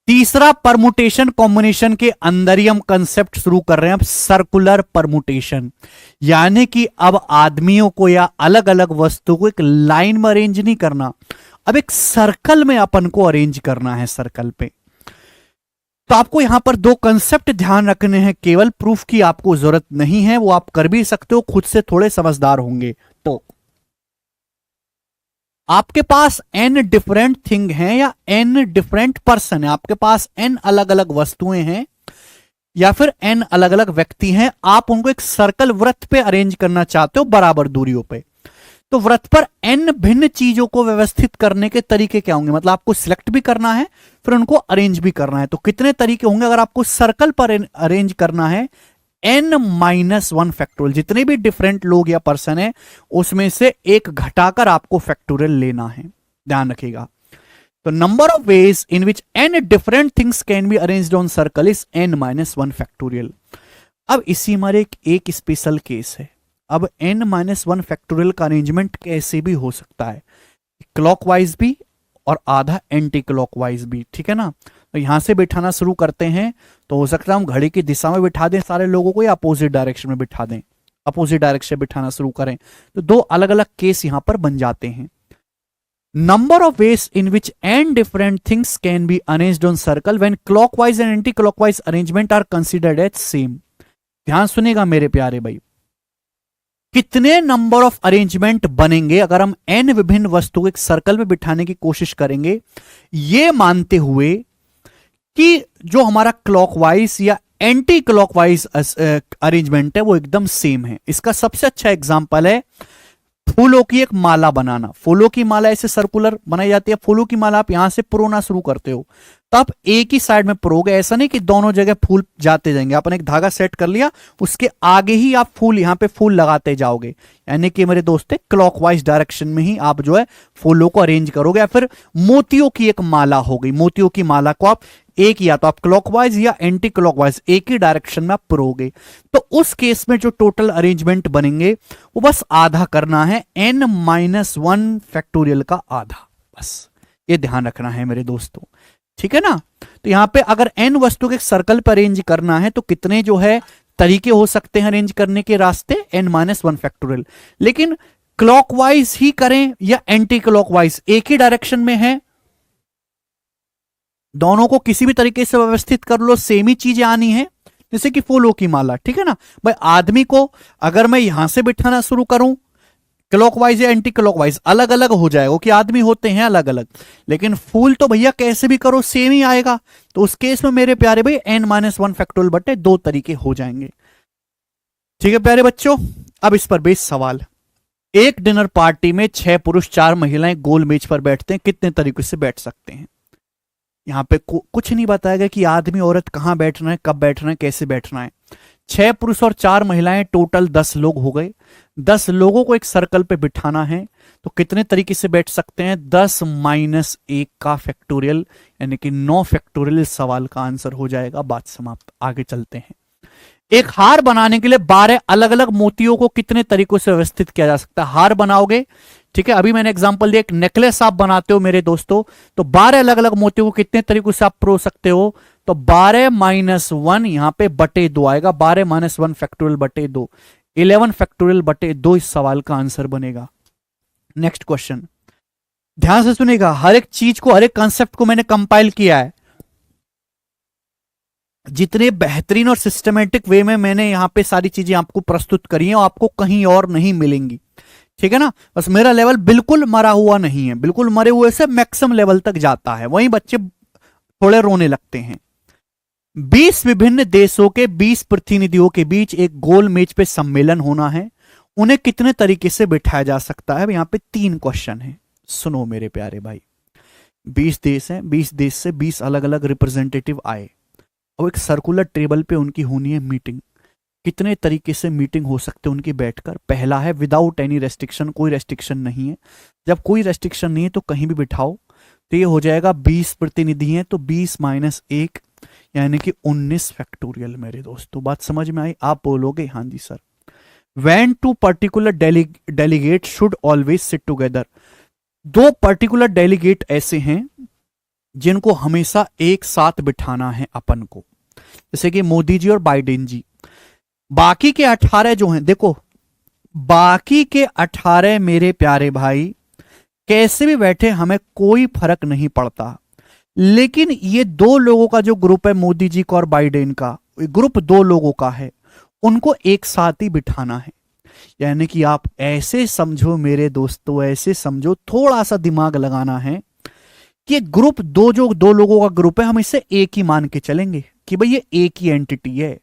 तीसरा permutation combination के अंदर ही हम कंसेप्ट शुरू कर रहे हैं अब सर्कुलर परमुटेशन, यानी कि अब आदमियों को या अलग अलग वस्तुओं को एक लाइन में अरेंज नहीं करना, अब एक सर्कल में अपन को अरेंज करना है, सर्कल पे। तो आपको यहां पर दो कंसेप्ट ध्यान रखने हैं, केवल प्रूफ की आपको जरूरत नहीं है, वो आप कर भी सकते हो, खुद से थोड़े समझदार होंगे तो। आपके पास n डिफरेंट थिंग है या n डिफरेंट पर्सन है, आपके पास n अलग अलग वस्तुएं हैं या फिर n अलग अलग व्यक्ति हैं, आप उनको एक सर्कल वृत्त पे अरेंज करना चाहते हो बराबर दूरियों पे। तो वृत्त पर n भिन्न चीजों को व्यवस्थित करने के तरीके क्या होंगे, मतलब आपको सिलेक्ट भी करना है फिर उनको अरेंज भी करना है। तो कितने तरीके होंगे अगर आपको सर्कल पर अरेंज करना है, n-1 फैक्टोरियल, जितने भी डिफरेंट लोग या पर्सन है उसमें से एक घटाकर आपको फैक्टोरियल लेना है, ध्यान रखिएगा। तो number of ways in which n different things can be arranged on circle is n-1 factorial. अब इसी हमारे एक स्पेशल केस है, अब n-1 फैक्टोरियल का अरेंजमेंट कैसे भी हो सकता है, क्लॉकवाइज भी और आधा एंटी क्लॉकवाइज भी, ठीक है ना। तो यहां से बिठाना शुरू करते हैं, तो हो सकता है हम घड़ी की दिशा में बिठा दें सारे लोगों को या अपोजिट डायरेक्शन में बिठा दें, अपोजिट डायरेक्शन बिठाना शुरू करें, तो दो अलग अलग केस यहां पर बन जाते हैं। Number of ways in which n different things can be arranged on circle when clockwise and anti clockwise arrangement are considered as same. ध्यान सुनेगा मेरे प्यारे भाई, कितने नंबर ऑफ अरेंजमेंट बनेंगे अगर हम n विभिन्न वस्तुओं को एक सर्कल में बिठाने की कोशिश करेंगे, ये मानते हुए कि जो हमारा क्लॉकवाइज या एंटी क्लॉकवाइज अरेंजमेंट है वो एकदम सेम है। इसका सबसे अच्छा एग्जांपल है फूलों की एक माला बनाना। फूलों की माला ऐसे सर्कुलर बनाई जाती है, फूलों की माला आप यहां से पुरोना शुरू करते हो तो आप एक ही साइड में पुरोगे, ऐसा नहीं कि दोनों जगह फूल जाते जाएंगे। आपने एक धागा सेट कर लिया, उसके आगे ही आप फूल यहां पे फूल लगाते जाओगे, यानी कि मेरे दोस्त क्लॉकवाइज डायरेक्शन में ही आप जो है फूलों को अरेंज करोगे। या फिर मोतियों की एक माला हो गई, मोतियों की माला को आप एक या तो आप क्लॉकवाइज या एंटी क्लॉकवाइज एक ही डायरेक्शन में आप पुरोगे, तो उस केस में जो टोटल अरेंजमेंट बनेंगे वो बस आधा करना है, n-1 फैक्टोरियल का आधा, बस ये ध्यान रखना है मेरे दोस्तों, ठीक है ना। तो यहां पे अगर n वस्तु के सर्कल पर अरेंज करना है तो कितने जो है तरीके हो सकते हैं अरेंज करने के रास्ते, n-1 फैक्टोरियल। लेकिन क्लॉकवाइज ही करें या एंटी क्लॉकवाइज, एक ही डायरेक्शन में है, दोनों को किसी भी तरीके से व्यवस्थित कर लो, सेम ही चीजें आनी है, जैसे कि फूलों की माला, ठीक है ना भाई। आदमी को अगर मैं यहां से बिठाना शुरू करूं क्लॉकवाइज या एंटी क्लॉकवाइज, अलग अलग हो जाएगा कि आदमी होते हैं अलग अलग, लेकिन फूल तो भैया कैसे भी करो सेम ही आएगा। तो उस केस में मेरे प्यारे भाई n-1 फैक्टोरियल बटे दो तरीके हो जाएंगे, ठीक है प्यारे बच्चों। अब इस पर बेस सवाल, एक डिनर पार्टी में 6 पुरुष 4 महिलाएं गोल मेज पर बैठते हैं, कितने तरीके से बैठ सकते हैं। यहां पे कुछ नहीं बताएगा कि आदमी औरत कहां बैठना है, कब बैठना है, कैसे बैठना है। 6 पुरुष और 4 महिलाएं, टोटल 10 लोग हो गए। 10 लोगों को एक सर्कल पे बिठाना है तो कितने तरीके से बैठ सकते हैं, 10-1 का फैक्टोरियल, यानी कि 9 फैक्टोरियल इस सवाल का आंसर हो जाएगा। बात समाप्त, आगे चलते हैं। एक हार बनाने के लिए 12 अलग अलग मोतियों को कितने तरीकों से व्यवस्थित किया जा सकता है। हार बनाओगे, ठीक है, अभी मैंने एग्जांपल दिया, एक नेकलेस आप बनाते हो मेरे दोस्तों, तो 12 अलग अलग मोतियों को कितने तरीकों से आप प्रो सकते हो, तो 12-1 यहां पे बटे 2 आएगा, 12-1 फैक्टोरियल बटे 2, 11 फैक्टोरियल बटे 2 इस सवाल का आंसर बनेगा। नेक्स्ट क्वेश्चन, ध्यान से सुनेगा, हर एक चीज को, हर एक कंसेप्ट को मैंने कंपाइल किया है, जितने बेहतरीन और सिस्टमेटिक वे में मैंने यहां पे सारी चीजें आपको प्रस्तुत करी हैं, आपको कहीं और नहीं मिलेंगी, ठीक है ना। बस मेरा लेवल बिल्कुल मरा हुआ नहीं है, बिल्कुल मरे हुए से मैक्सिमम लेवल तक जाता है, वहीं बच्चे थोड़े रोने लगते हैं। 20 विभिन्न देशों के 20 प्रतिनिधियों के बीच एक गोल मेज पे सम्मेलन होना है, उन्हें कितने तरीके से बिठाया जा सकता है। यहां पे 3 क्वेश्चन है, सुनो मेरे प्यारे भाई। 20 देश हैं, 20 देश से 20 अलग अलग रिप्रेजेंटेटिव आए और एक सर्कुलर टेबल पे उनकी होनी है मीटिंग। कितने तरीके से मीटिंग हो सकते हैं उनकी बैठकर। पहला है विदाउट एनी रेस्ट्रिक्शन, कोई रेस्ट्रिक्शन नहीं है। जब कोई रेस्ट्रिक्शन नहीं है तो कहीं भी बिठाओ, तो ये हो जाएगा 20 प्रतिनिधि हैं तो 20-1 यानी कि 19 फैक्टोरियल मेरे दोस्तों। बात समझ में आई, आप बोलोगे हाँ जी sir. When 2 particular delegate should always sit together, 2 particular delegate ऐसे हैं जिनको हमेशा एक साथ बिठाना है अपन को, जैसे कि मोदी जी और बाइडेन जी। बाकी के 18 जो हैं, देखो बाकी के 18 मेरे प्यारे भाई कैसे भी बैठे हमें कोई फर्क नहीं पड़ता, लेकिन ये दो लोगों का जो ग्रुप है, मोदी जी का और बाइडेन का, ग्रुप दो लोगों का है, उनको एक साथ ही बिठाना है। यानी कि आप ऐसे समझो मेरे दोस्तों, ऐसे समझो, थोड़ा सा दिमाग लगाना है कि ग्रुप दो, जो दो लोगों का ग्रुप है, हम इसे एक ही मान के चलेंगे कि भाई ये एक ही एंटिटी है।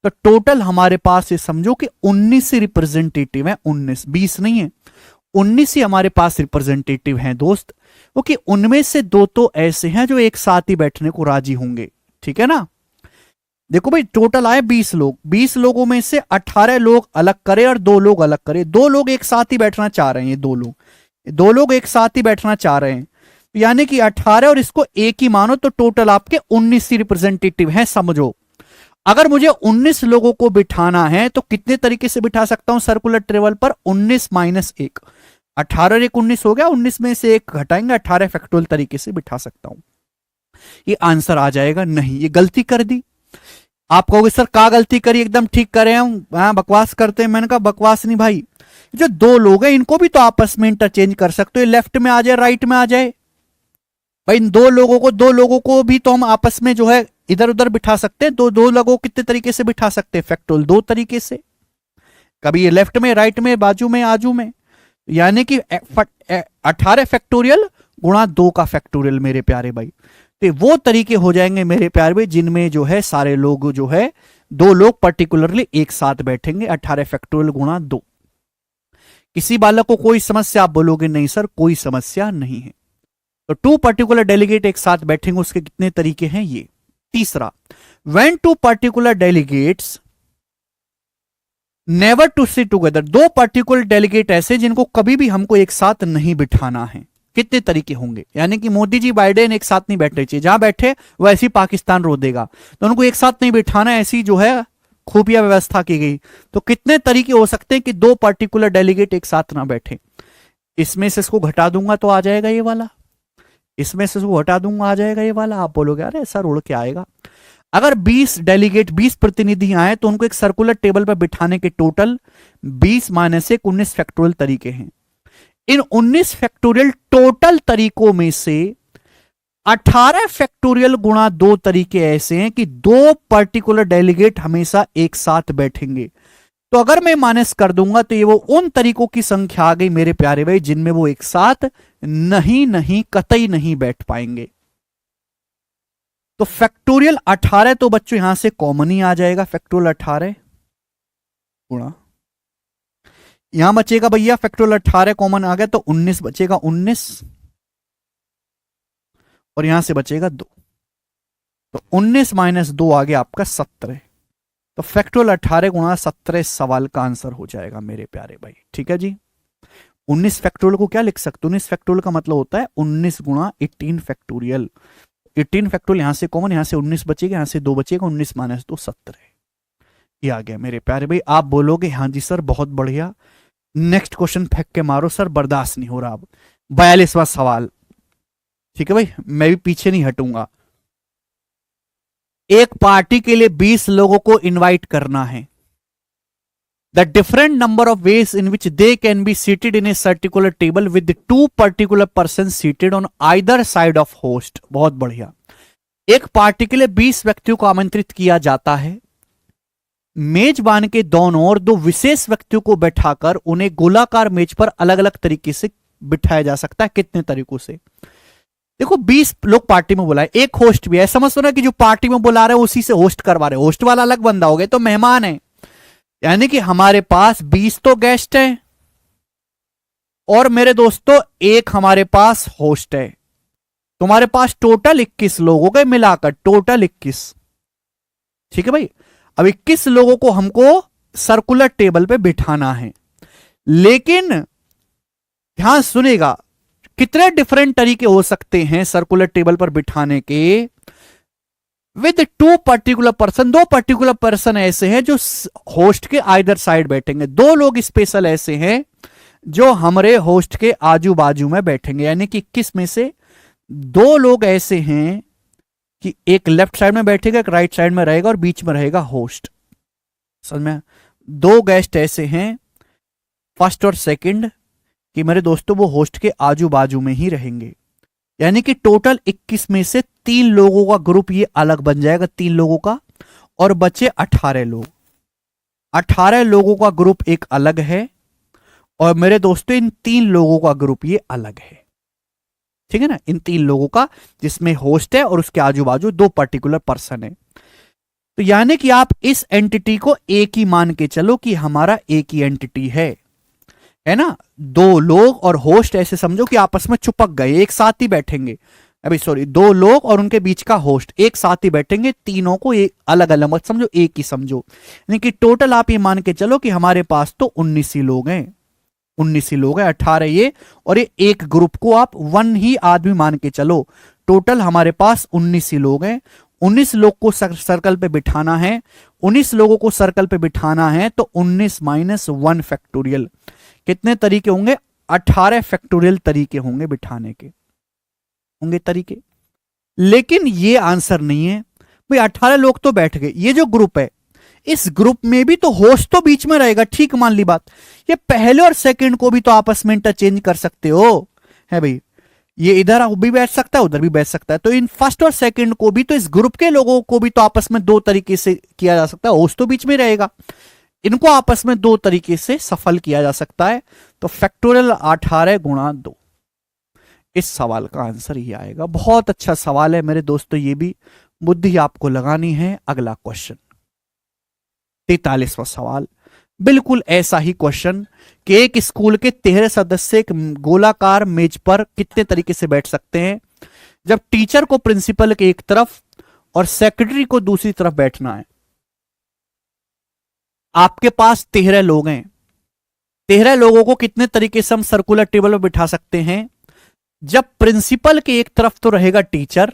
तो टोटल हमारे पास ये समझो कि 19 रिप्रेजेंटेटिव है, 19, 20 नहीं है, 19 ही हमारे पास रिप्रेजेंटेटिव हैं दोस्त। क्योंकि उनमें से दो तो ऐसे हैं जो एक साथ ही बैठने को राजी होंगे, ठीक है ना। देखो भाई टोटल आए 20 लोग, 20 लोगों में से 18 लोग अलग करे और 2 लोग अलग करे, 2 लोग एक साथ ही बैठना चाह रहे हैं, ये 2 लोग एक साथ ही बैठना चाह रहे हैं, यानी कि 18 और इसको एक ही मानो तो टोटल आपके 19 रिप्रेजेंटेटिव हैं, समझो। अगर मुझे 19 लोगों को बिठाना है तो कितने तरीके से बिठा सकता हूं सर्कुलर टेबल पर? 19 माइनस 1, 18 और 1 19 हो गया, 19 में से 1 घटाएंगे, 18 फैक्टोरियल तरीके से बिठा सकता हूं। ये आंसर आ जाएगा। नहीं, ये गलती कर दी। आप कहोगे सर क्या गलती करी, एकदम ठीक करे हम, बकवास करते हैं। मैंने कहा बकवास नहीं भाई, जो 2 लोग हैं इनको भी तो आपस में इंटरचेंज कर सकते हो, लेफ्ट में आ जाए राइट में आ जाए भाई। इन 2 लोगों को भी तो हम आपस में जो है इधर उधर बिठा सकते हैं। 2 लोगों को कितने तरीके से बिठा सकते हैं? फैक्टोरियल 2 तरीके से, कभी ये लेफ्ट में, राइट में, बाजू में, आजू में, यानी कि 18 फैक्टोरियल गुणा 2 का फैक्टोरियल मेरे प्यारे भाई। तो वो तरीके हो जाएंगे मेरे प्यारे भाई जिनमें जो है सारे लोग जो है 2 लोग पर्टिकुलरली एक साथ बैठेंगे, 18 फैक्टोरियल गुणा 2। किसी बालक को कोई समस्या? आप बोलोगे नहीं सर कोई समस्या नहीं है। तो 2 पर्टिकुलर डेलीगेट एक साथ बैठेंगे, उसके कितने तरीके हैं ये। तीसरा, when 2 particular delegates never to sit together, 2 particular delegate ऐसे जिनको कभी भी हमको एक साथ नहीं बिठाना है, कितने तरीके होंगे? यानी कि मोदी जी बाइडेन एक साथ नहीं बैठने चाहिए, जहां बैठे वैसे ही पाकिस्तान रो देगा, तो उनको एक साथ नहीं बिठाना, ऐसी जो है खुफिया व्यवस्था की गई। तो कितने तरीके हो सकते हैं कि 2 पर्टिकुलर डेलीगेट एक साथ ना बैठे? इसमें से इसको घटा दूंगा तो आ जाएगा ये वाला, इसमें से इसको हटा दूंगा आ जाएगा ये वाला। आप बोलोगे अरे ऐसा उड़ के आएगा। अगर 20 डेलीगेट, 20 प्रतिनिधि आए तो उनको एक सर्कुलर टेबल पर बिठाने के टोटल 20 माइनस 1 19 फैक्टोरियल तरीके हैं। इन 19 फैक्टोरियल टोटल तरीकों में से 18 फैक्टोरियल गुणा 2 तरीके ऐसे हैं कि 2 पर्टिकुलर डेलीगेट हमेशा एक साथ बैठेंगे। तो अगर मैं माइनस कर दूंगा तो ये वो उन तरीकों की संख्या आ गई मेरे प्यारे भाई जिनमें वो एक साथ नहीं कतई नहीं बैठ पाएंगे। तो फैक्टोरियल 18 तो बच्चों यहां से कॉमन ही आ जाएगा, फैक्टोरियल 18 गुणा, यहां बचेगा भैया फैक्टोरियल 18 कॉमन आ गया तो 19 बचेगा, 19 और यहां से बचेगा 2, तो 19 माइनस 2 आ गया आपका 17। तो फैक्टोरियल 18 गुणा 17 सवाल का आंसर हो जाएगा मेरे प्यारे भाई, ठीक है जी। 19 फैक्टोरियल को क्या लिख सकते? 19 फैक्टोरियल का मतलब होता है 19 गुणा 18 फैक्टोरियल। 18 फैक्टोरियल यहां से कॉमन, यहां से 19 बचेगा, यहां से 2 बचेगा, 19 माइनस 2 17 ये आ गया मेरे प्यारे भाई। आप बोलोगे हाँ जी सर बहुत बढ़िया, नेक्स्ट क्वेश्चन फेंक के मारो सर, बर्दाश्त नहीं हो रहा। अब 42वां सवाल, ठीक है भाई, मैं भी पीछे नहीं हटूंगा। एक पार्टी के लिए 20 लोगों को इनवाइट करना है। The different number of ways in which they can be seated in a circular table with 2 particular persons seated on either side of host। बहुत बढ़िया। एक पार्टी के लिए 20 व्यक्तियों को आमंत्रित किया जाता है, मेजबान के दोनों ओर 2 विशेष व्यक्तियों को बैठाकर उन्हें गोलाकार मेज पर अलग अलग तरीके से बिठाया जा सकता है। कितने तरीकों से? देखो 20 लोग पार्टी में बुलाए, एक होस्ट भी है, समझो ना कि जो पार्टी में बुला रहे हैं उसी से होस्ट करवा रहे हैं, होस्ट वाला अलग बंदा हो गया तो मेहमान है। यानी कि हमारे पास 20 तो गेस्ट हैं और मेरे दोस्तों एक हमारे पास होस्ट है। तुम्हारे पास टोटल 21 लोग हो गए मिलाकर, टोटल 21, ठीक है भाई। अब 21 लोगों को हमको सर्कुलर टेबल पे बिठाना है, लेकिन ध्यान सुनेगा कितने डिफरेंट तरीके हो सकते हैं सर्कुलर टेबल पर बिठाने के। With 2 particular person, 2 particular person ऐसे हैं जो होस्ट के आइदर साइड बैठेंगे, 2 लोग स्पेशल ऐसे हैं जो हमारे होस्ट के आजू बाजू में बैठेंगे। यानी कि 21 में से दो लोग ऐसे हैं कि एक लेफ्ट साइड में बैठेगा, एक राइट साइड में रहेगा और बीच में रहेगा होस्ट। समझ में? दो गेस्ट ऐसे हैं फर्स्ट और सेकंड कि मेरे दोस्तों वो होस्ट के आजू बाजू में ही रहेंगे। यानी कि टोटल 21 में से 3 लोगों का ग्रुप ये अलग बन जाएगा, 3 लोगों का, और बचे 18 लोग। 18 लोगों का ग्रुप एक अलग है और मेरे दोस्तों इन 3 लोगों का ग्रुप ये अलग है। ठीक है ना? इन 3 लोगों का जिसमें होस्ट है और उसके आजू बाजू 2 पर्टिकुलर पर्सन है। तो यानी कि आप इस एंटिटी को एक ही मान के चलो कि हमारा एक ही एंटिटी है ना? 2 लोग और होस्ट ऐसे समझो कि आपस में चिपक गए, एक साथ ही बैठेंगे। अभी सॉरी, 2 लोग और उनके बीच का होस्ट एक साथ ही बैठेंगे, तीनों को एक अलग अलग मत समझो, एक ही समझो। यानी कि टोटल आप ये मान के चलो कि हमारे पास तो 19 ही लोग हैं, 19 ही लोग हैं, 18 ये, और ये एक ग्रुप को आप 1 ही आदमी मान के चलो। टोटल हमारे पास 19 ही लोग हैं। 19 लोग को सर्कल पे बिठाना है, 19 लोगों को सर्कल पे बिठाना है तो 19 माइनस 1 फैक्टोरियल। कितने तरीके होंगे? 18 फैक्टोरियल तरीके होंगे बिठाने के, होंगे तरीके। लेकिन ये आंसर नहीं है भाई। 18 लोग तो बैठ गए, ये जो ग्रुप है इस ग्रुप में भी तो होस्ट तो बीच में रहेगा, ठीक मान ली बात। ये पहले और सेकंड को भी तो आपस में इंटरचेंज कर सकते हो, है भाई। ये इधर भी बैठ सकता है, उधर भी बैठ सकता है। तो इन फर्स्ट और सेकंड को भी तो, इस ग्रुप के लोगों को भी तो आपस में 2 तरीके से किया जा सकता है, होस्ट तो बीच में रहेगा। इनको आपस में 2 तरीके से सफल किया जा सकता है। तो फैक्टोरियल 18 गुणा 2, इस सवाल का आंसर ये आएगा। बहुत अच्छा सवाल है मेरे दोस्तों, ये भी बुद्धि आपको लगानी है। अगला क्वेश्चन 43वां सवाल, बिल्कुल ऐसा ही क्वेश्चन कि एक स्कूल के 13 सदस्य एक गोलाकार मेज पर कितने तरीके से बैठ सकते हैं जब टीचर को प्रिंसिपल के एक तरफ और सेक्रेटरी को दूसरी तरफ बैठना है। आपके पास 13 लोग हैं, 13 लोगों को कितने तरीके से हम सर्कुलर टेबल पर बिठा सकते हैं जब प्रिंसिपल के एक तरफ तो रहेगा टीचर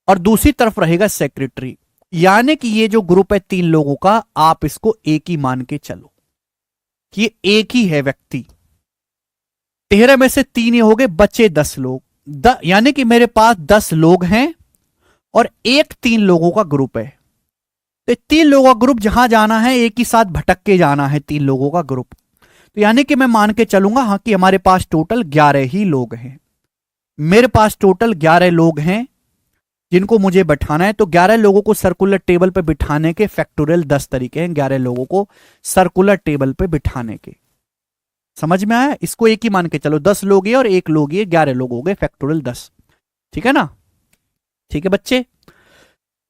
और दूसरी तरफ रहेगा सेक्रेटरी। यानी कि ये जो ग्रुप है 3 लोगों का, आप इसको एक ही मान के चलो कि ये एक ही है व्यक्ति। 13 में से 3 ही हो गए, बचे 10 लोग। यानी कि मेरे पास 10 लोग हैं और एक 3 लोगों का ग्रुप है। तो 3 लोगों का ग्रुप जहां जाना है एक ही साथ भटक के जाना है, 3 लोगों का ग्रुप। तो यानी कि मैं मान के चलूंगा हाँ कि हमारे पास टोटल 11 ही लोग हैं। मेरे पास टोटल 11 लोग हैं जिनको मुझे बैठाना है। तो 11 लोगों को सर्कुलर टेबल पे बिठाने के फैक्टोरियल 10 तरीके हैं। 11 लोगों को सर्कुलर टेबल पे बिठाने के, समझ में आया? इसको एक ही मान के चलो, 10 लोग ये और एक लोग ये, 11 लोग हो गए, फैक्टोरियल 10। ठीक है ना? ठीक है बच्चे।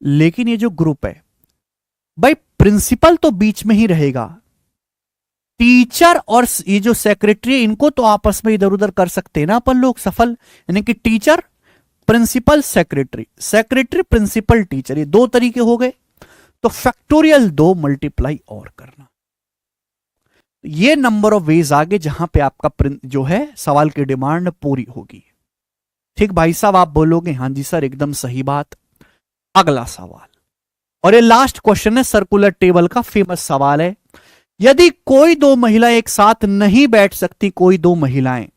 लेकिन ये जो ग्रुप है भाई, प्रिंसिपल तो बीच में ही रहेगा, टीचर और ये जो सेक्रेटरी इनको तो आपस में इधर उधर कर सकते हैं ना अपन लोग सफल। यानी कि teacher principal secretary, secretary principal teacher, ये 2 तरीके हो गए। तो फैक्टोरियल 2 मल्टीप्लाई और करना, ये नंबर ऑफ वेज आगे जहां पे आपका जो है सवाल की डिमांड पूरी होगी। ठीक भाई साहब, आप बोलोगे हां जी सर एकदम सही बात। अगला सवाल, और ये लास्ट क्वेश्चन है, सर्कुलर टेबल का फेमस सवाल है। यदि कोई 2 महिलाएं एक साथ नहीं बैठ सकती, कोई 2 महिलाएं,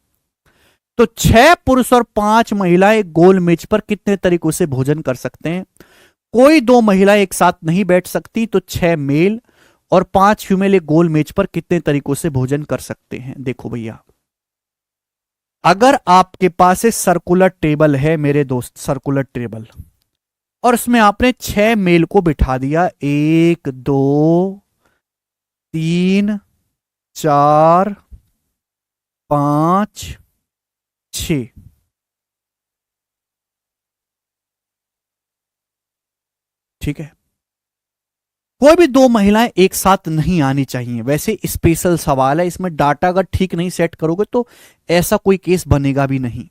तो 6 पुरुष और 5 महिलाएं गोल मेज पर कितने तरीकों से भोजन कर सकते हैं? कोई 2 महिलाएं एक साथ नहीं बैठ सकती तो 6 मेल और 5 फीमेल एक गोल मेज पर कितने तरीकों से भोजन कर सकते हैं? देखो भैया, अगर आपके पास एक सर्कुलर टेबल है मेरे दोस्त, सर्कुलर टेबल, और उसमें आपने 6 मेल को बिठा दिया, 1 2 3 4 5 6, ठीक है। कोई भी 2 महिलाएं एक साथ नहीं आनी चाहिए। वैसे स्पेशल सवाल है, इसमें डाटा अगर ठीक नहीं सेट करोगे तो ऐसा कोई केस बनेगा भी नहीं।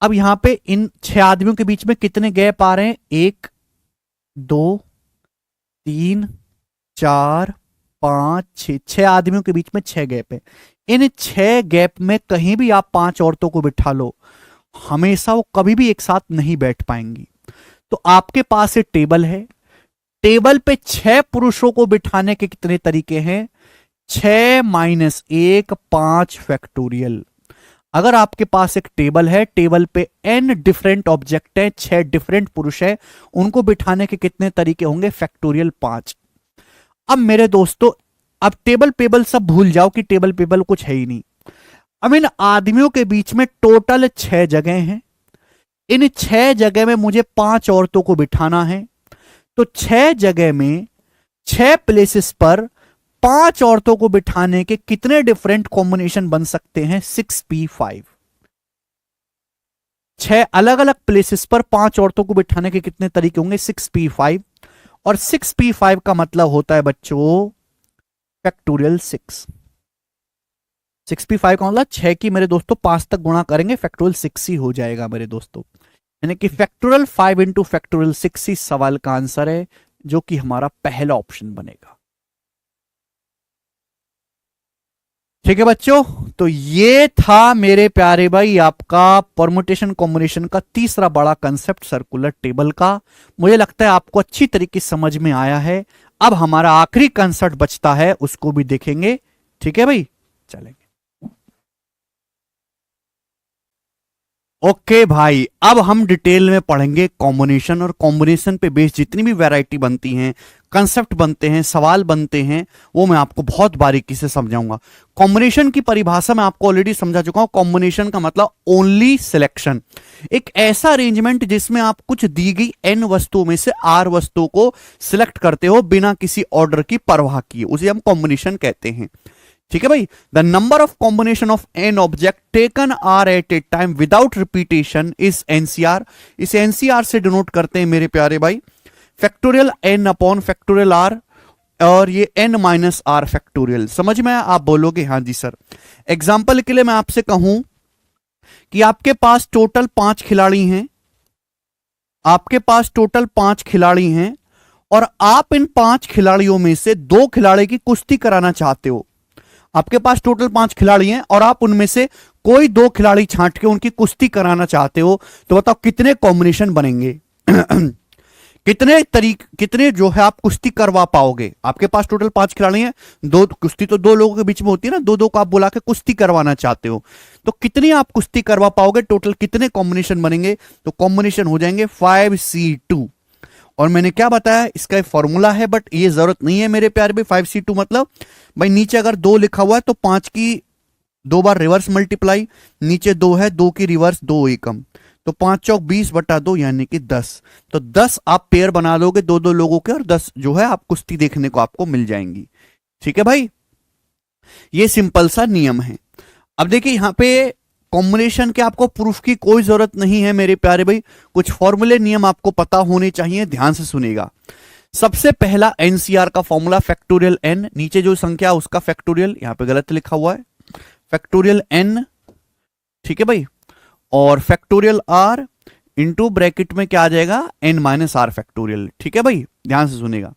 अब यहां पे इन 6 आदमियों के बीच में कितने गैप आ रहे हैं? 1 2 3 4 5 6, 6 आदमियों के बीच में 6 गैप है। इन 6 गैप में कहीं भी आप 5 औरतों को बिठा लो, हमेशा वो कभी भी एक साथ नहीं बैठ पाएंगी। तो आपके पास एक टेबल है, टेबल पे 6 पुरुषों को बिठाने के कितने तरीके हैं? 6 - 1 5 फैक्टोरियल। अगर आपके पास एक टेबल है, टेबल पे n डिफरेंट ऑब्जेक्ट है, 6 डिफरेंट पुरुष है, उनको बिठाने के कितने तरीके होंगे? फैक्टोरियल 5। अब मेरे दोस्तों, अब टेबल पेबल सब भूल जाओ कि टेबल पेबल कुछ है ही नहीं। अब इन आदमियों के बीच में टोटल 6 जगह हैं। इन 6 जगह में मुझे 5 औरतों को बिठाना है, तो 6 जगह में 6 प्लेसेस पर 5 औरतों को बिठाने के कितने डिफरेंट कॉम्बिनेशन बन सकते हैं? 6p5। 6 अलग अलग प्लेसेस पर 5 औरतों को बिठाने के कितने तरीके होंगे? 6p5। और 6p5 का मतलब होता है बच्चों फैक्टोरियल 6। 6p5 का मतलब 6 की मेरे दोस्तों 5 तक गुणा करेंगे, फैक्टोरियल 6 ही हो जाएगा मेरे दोस्तों। यानी कि फैक्टोरियल 5 इंटू फैक्टोरियल 6 ही सवाल का आंसर है, जो कि हमारा पहला ऑप्शन बनेगा। ठीक है बच्चों, तो ये था मेरे प्यारे भाई आपका परमुटेशन कॉम्बिनेशन का तीसरा बड़ा कंसेप्ट सर्कुलर टेबल का। मुझे लगता है आपको अच्छी तरीके से समझ में आया है। अब हमारा आखिरी कंसेप्ट बचता है, उसको भी देखेंगे। ठीक है भाई, चलेंगे। ओके भाई, अब हम डिटेल में पढ़ेंगे कॉम्बिनेशन, और कॉम्बिनेशन पे बेस्ड जितनी भी वैरायटी बनती हैं, कंसेप्ट बनते हैं, सवाल बनते हैं, वो मैं आपको बहुत बारीकी से समझाऊंगा। कॉम्बिनेशन की परिभाषा मैं आपको ऑलरेडी समझा चुका हूं। कॉम्बिनेशन का मतलब ओनली सिलेक्शन, एक ऐसा अरेंजमेंट जिसमें आप कुछ दी गई n वस्तुओं में से r वस्तुओं को सिलेक्ट करते हो बिना किसी ऑर्डर की परवाह किए, उसे हम कॉम्बिनेशन कहते हैं। ठीक है भाई, the number of combination of N object taken R at a time without repetition is NCR. इसे एनसीआर से डिनोट करते हैं मेरे प्यारे भाई, factorial N upon factorial R, और ये एन माइनस आर फैक्टोरियल। समझ में? आप बोलोगे हाँ जी सर। एग्जाम्पल के लिए मैं आपसे कहूं कि आपके पास टोटल 5 खिलाड़ी हैं, आपके पास टोटल 5 खिलाड़ी हैं, और आप इन 5 खिलाड़ियों में से 2 खिलाड़ी की कुश्ती कराना चाहते हो। आपके पास टोटल 5 खिलाड़ी हैं और आप उनमें से कोई 2 खिलाड़ी छांट के उनकी कुश्ती कराना चाहते हो, तो बताओ कितने कॉम्बिनेशन बनेंगे? कितने जो है आप कुश्ती करवा पाओगे? आपके पास टोटल 5 खिलाड़ी हैं, 2 कुश्ती तो 2 लोगों के बीच में होती है ना, 2-2 को आप बुला के कुश्ती करवाना चाहते हो, तो कितनी आप कुश्ती करवा पाओगे? टोटल कितने कॉम्बिनेशन बनेंगे? तो कॉम्बिनेशन हो जाएंगे 5C2। और मैंने क्या बताया, इसका फॉर्मूला है, बट ये जरूरत नहीं है मेरे प्यारे भाई। 5C2 मतलब भाई नीचे अगर 2 लिखा हुआ है तो 5 की 2 बार रिवर्स मल्टीप्लाई, नीचे 2 है, 2 की रिवर्स 2 एकम, तो 5 चौक 20 बटा 2 यानी कि 10। तो 10 आप पेयर बना लोगे 2-2 लोगों के, और 10 जो है आप कुश्ती देखने को आपको मिल जाएंगी। ठीक है भाई, ये सिंपल सा नियम है। अब देखिए यहां पे कॉम्बिनेशन के आपको प्रूफ की कोई जरूरत नहीं है मेरे प्यारे भाई, कुछ फॉर्मूले नियम आपको पता होने चाहिए। ध्यान से सुनिएगा। सबसे पहला एनसीआर का फॉर्मूला फैक्टोरियल एन, नीचे जो संख्या उसका फैक्टोरियल, यहां पे गलत लिखा हुआ है, फैक्टोरियल एन। ठीक है भाई, और फैक्टोरियल आर इंटू ब्रैकेट में क्या आ जाएगा? N minus R factorial. ठीक है भाई, ध्यान से सुनिएगा।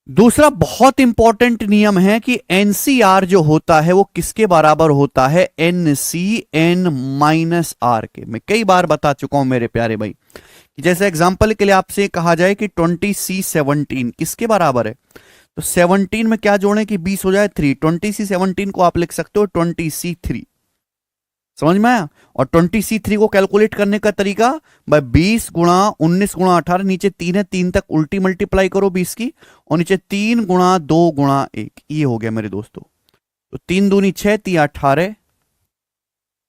दूसरा बहुत इंपॉर्टेंट नियम है कि एनसीआर जो होता है वो किसके बराबर होता है? एनसी एन माइनस आर के। मैं कई बार बता चुका हूं मेरे प्यारे भाई, कि जैसे एग्जांपल के लिए आपसे कहा जाए कि 20C17 किसके बराबर है, तो 17 में क्या जोड़ें कि 20 हो जाए 3। 20C17 को आप लिख सकते हो 20C3। समझ में आया? और 20C3 को कैलकुलेट करने का तरीका, भाई 20 गुणा 19 गुणा 18, नीचे 3 है, 3 तक उल्टी मल्टीप्लाई करो 20 की, और नीचे 3 गुणा 2 गुणा 1, ये हो गया मेरे दोस्तों। तो 3 दूनी 6, 3 18,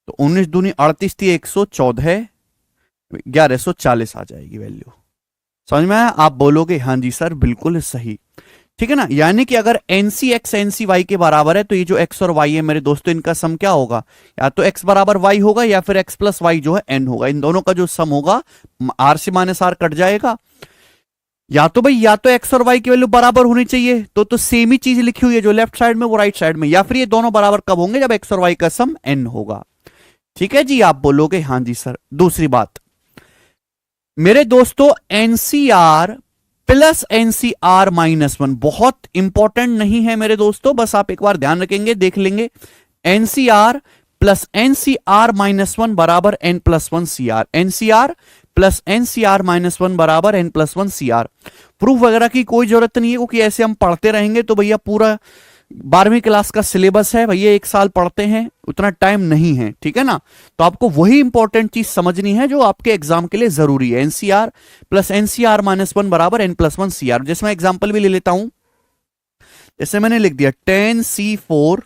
तो 19 दूनी 38, 3 114, 1140 आ जाएगी वैल्यू। समझ में आया? आप बोलोगे हाँ जी सर बिल्कुल सही। ठीक है ना? यानी कि अगर एनसी एक्स एनसी वाई के बराबर है, तो ये जो एक्स और वाई है मेरे दोस्तों, इनका सम क्या होगा? या तो एक्स बराबर वाई होगा, या फिर एक्स प्लस वाई जो है एन होगा। इन दोनों का जो सम होगा, आर से माइनस आर कट जाएगा। या तो भाई, या तो एक्स और वाई की वैल्यू बराबर होनी चाहिए, तो सेम ही चीज लिखी हुई है, जो लेफ्ट साइड में वो राइट साइड में, या फिर ये दोनों बराबर कब होंगे? जब एक्स और वाई का सम एन होगा। ठीक है जी, आप बोलोगे हाँ जी सर। दूसरी बात मेरे दोस्तों, एनसीआर प्लस एनसीआर माइनस 1 बहुत इंपॉर्टेंट नहीं है मेरे दोस्तों, बस आप एक बार ध्यान रखेंगे, देख लेंगे। एनसीआर प्लस एनसीआर माइनस 1 बराबर N plus 1 CR. NCR plus NCR minus 1 बराबर एन प्लस 1 सीआर। प्रूफ वगैरह की कोई जरूरत नहीं है, क्योंकि ऐसे हम पढ़ते रहेंगे तो भैया पूरा 12वीं क्लास का सिलेबस है भैया, एक साल पढ़ते हैं, उतना टाइम नहीं है, ठीक है ना। तो आपको वही इंपॉर्टेंट चीज समझनी है जो आपके एग्जाम के लिए जरूरी है। NCR plus NCR minus one बराबर N plus one C R. जैसे मैं एग्जाम्पल भी ले लेता हूं, जैसे मैंने लिख दिया 10C4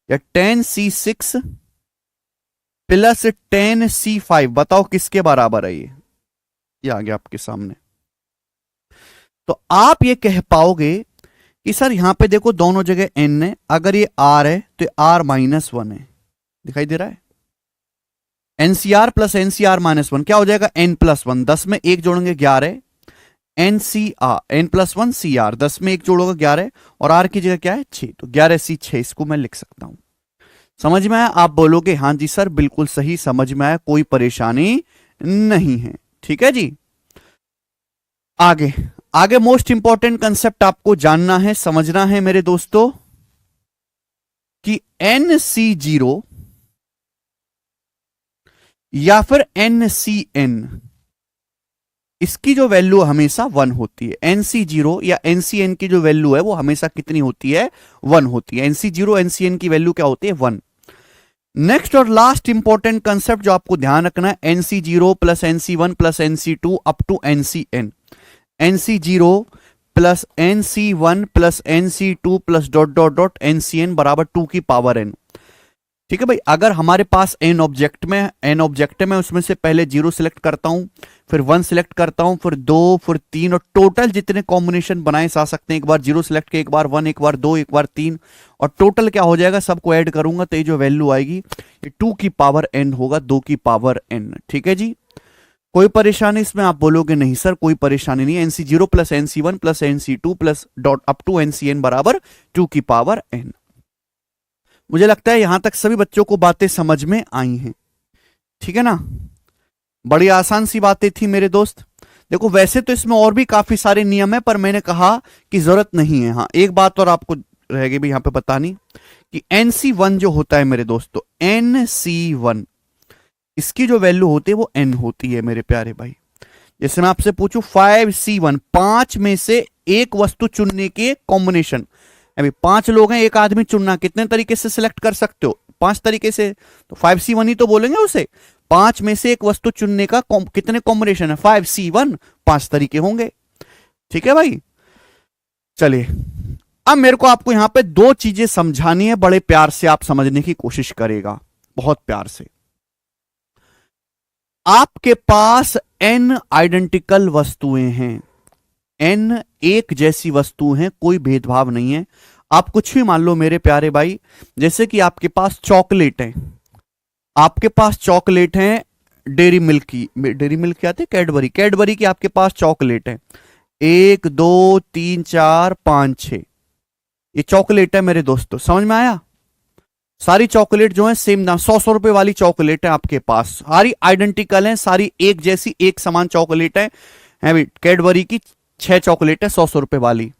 या 10C6 प्लस 10C5, बताओ किसके बराबर है ये आ गया आपके सामने। तो आप ये कह पाओगे कि सर यहां पे देखो दोनों जगह n है, अगर ये r है तो r माइनस वन है, दिखाई दे रहा है। NCR plus NCR minus one क्या हो जाएगा, n प्लस वन, 10 में एक जोड़ेंगे 11, N plus one C R, 10 में एक जोड़ोगे 11 और r की जगह क्या है 6, तो 11C6 इसको मैं लिख सकता हूं। समझ में आया? आप बोलोगे हाँ जी सर बिल्कुल सही समझ में आया, कोई परेशानी नहीं है, ठीक है जी। आगे आगे मोस्ट इंपॉर्टेंट कंसेप्ट आपको जानना है, समझना है मेरे दोस्तों, कि NC0 या फिर NCN, इसकी जो वैल्यू हमेशा 1 होती है। NC0 या NCN की जो वैल्यू है वो हमेशा कितनी होती है, 1 होती है। NC0 NCN की वैल्यू क्या होती है, 1। नेक्स्ट और लास्ट इंपॉर्टेंट कंसेप्ट जो आपको ध्यान रखना है, NC0 plus NC1 plus NC2 up to NCN। NC0 plus NC1 plus NC2 plus dot dot dot NCN बराबर 2 की पावर n। ठीक है भाई, अगर हमारे पास n ऑब्जेक्ट में उसमें से पहले 0 सिलेक्ट करता हूं, फिर 1 सिलेक्ट करता हूं, फिर 2, फिर 3 और टोटल जितने कॉम्बिनेशन बनाए जा सकते हैं, एक बार 0 सिलेक्ट के, एक बार 1, एक बार 2, एक बार 3, और टोटल क्या हो जाएगा, सबको ऐड करूंगा तो ये जो वैल्यू आएगी ये 2 की पावर n होगा, 2 की पावर n। ठीक है जी, कोई परेशानी इसमें? आप बोलोगे नहीं सर कोई परेशानी नहीं, NC0 plus NC1 plus NC2 plus dot up to NCN बराबर 2 की पावर n। मुझे लगता है यहां तक सभी बच्चों को बातें समझ में आई हैं, ठीक है ना। बड़ी आसान सी बातें थी मेरे दोस्त। देखो वैसे तो इसमें और भी काफी सारे नियम है, पर मैंने कहा कि जरूरत नहीं है। हाँ एक बात और आपको रहेगी भी यहां पे बतानी, कि NC1 जो होता है मेरे दोस्तों, NC1 इसकी जो वैल्यू होती है वो n होती है मेरे प्यारे भाई। जैसे मैं आपसे पूछूं 5C1, 5 में से एक वस्तु चुनने के कॉम्बिनेशन, अभी 5 लोग हैं, एक आदमी चुनना, कितने तरीके से सिलेक्ट कर सकते हो, 5 तरीके से, तो 5C1 ही तो बोलेंगे उसे। 5 में से एक वस्तु चुनने का कितने कॉम्बिनेशन है, 5C1, 5 तरीके होंगे। ठीक है भाई, चलिए अब मेरे को आपको यहां पे 2 चीजें समझानी है, बड़े प्यार से आप समझने की कोशिश करेगा, बहुत प्यार से। आपके पास n आइडेंटिकल वस्तुएं हैं, n एक जैसी वस्तु हैं, कोई भेदभाव नहीं है। आप कुछ भी मान लो मेरे प्यारे भाई, जैसे कि आपके पास चॉकलेट है, आपके पास चॉकलेट है डेयरी मिल्क की, डेयरी मिल्क क्या आती है, कैडबरी की आपके पास चॉकलेट है, 1 2 3 4 5 6, ये चॉकलेट है मेरे दोस्तों, समझ में आया। सारी चॉकलेट जो है सेम दाम, 100 रुपए वाली चॉकलेट है आपके पास, सारी आइडेंटिकल है, सारी एक जैसी एक समान चॉकलेट है भाई, कैडबरी की 6 चॉकलेट है 100 रुपए वाली।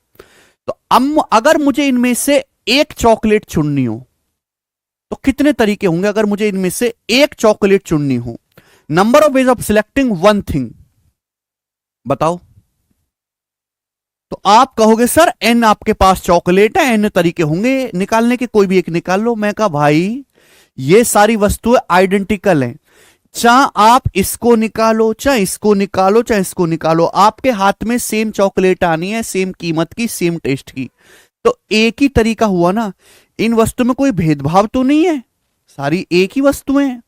तो अब अगर मुझे इनमें से एक चॉकलेट चुननी हो तो कितने तरीके होंगे, अगर मुझे इनमें से एक चॉकलेट चुननी हो, number of ways of selecting one thing, बताओ। तो आप कहोगे सर n आपके पास चॉकलेट है, n तरीके होंगे निकालने के, कोई भी एक निकाल लो। मैं कहा भाई ये सारी वस्तुएं आइडेंटिकल हैं, चाहे आप इसको निकालो, चाहे इसको निकालो, चाहे इसको निकालो, आपके हाथ में सेम चॉकलेट आनी है, सेम कीमत की, सेम टेस्ट की, तो एक ही तरीका हुआ ना। इन वस्तुओं में कोई भेदभाव तो नहीं है, सारी एक ही वस्तुएं हैं।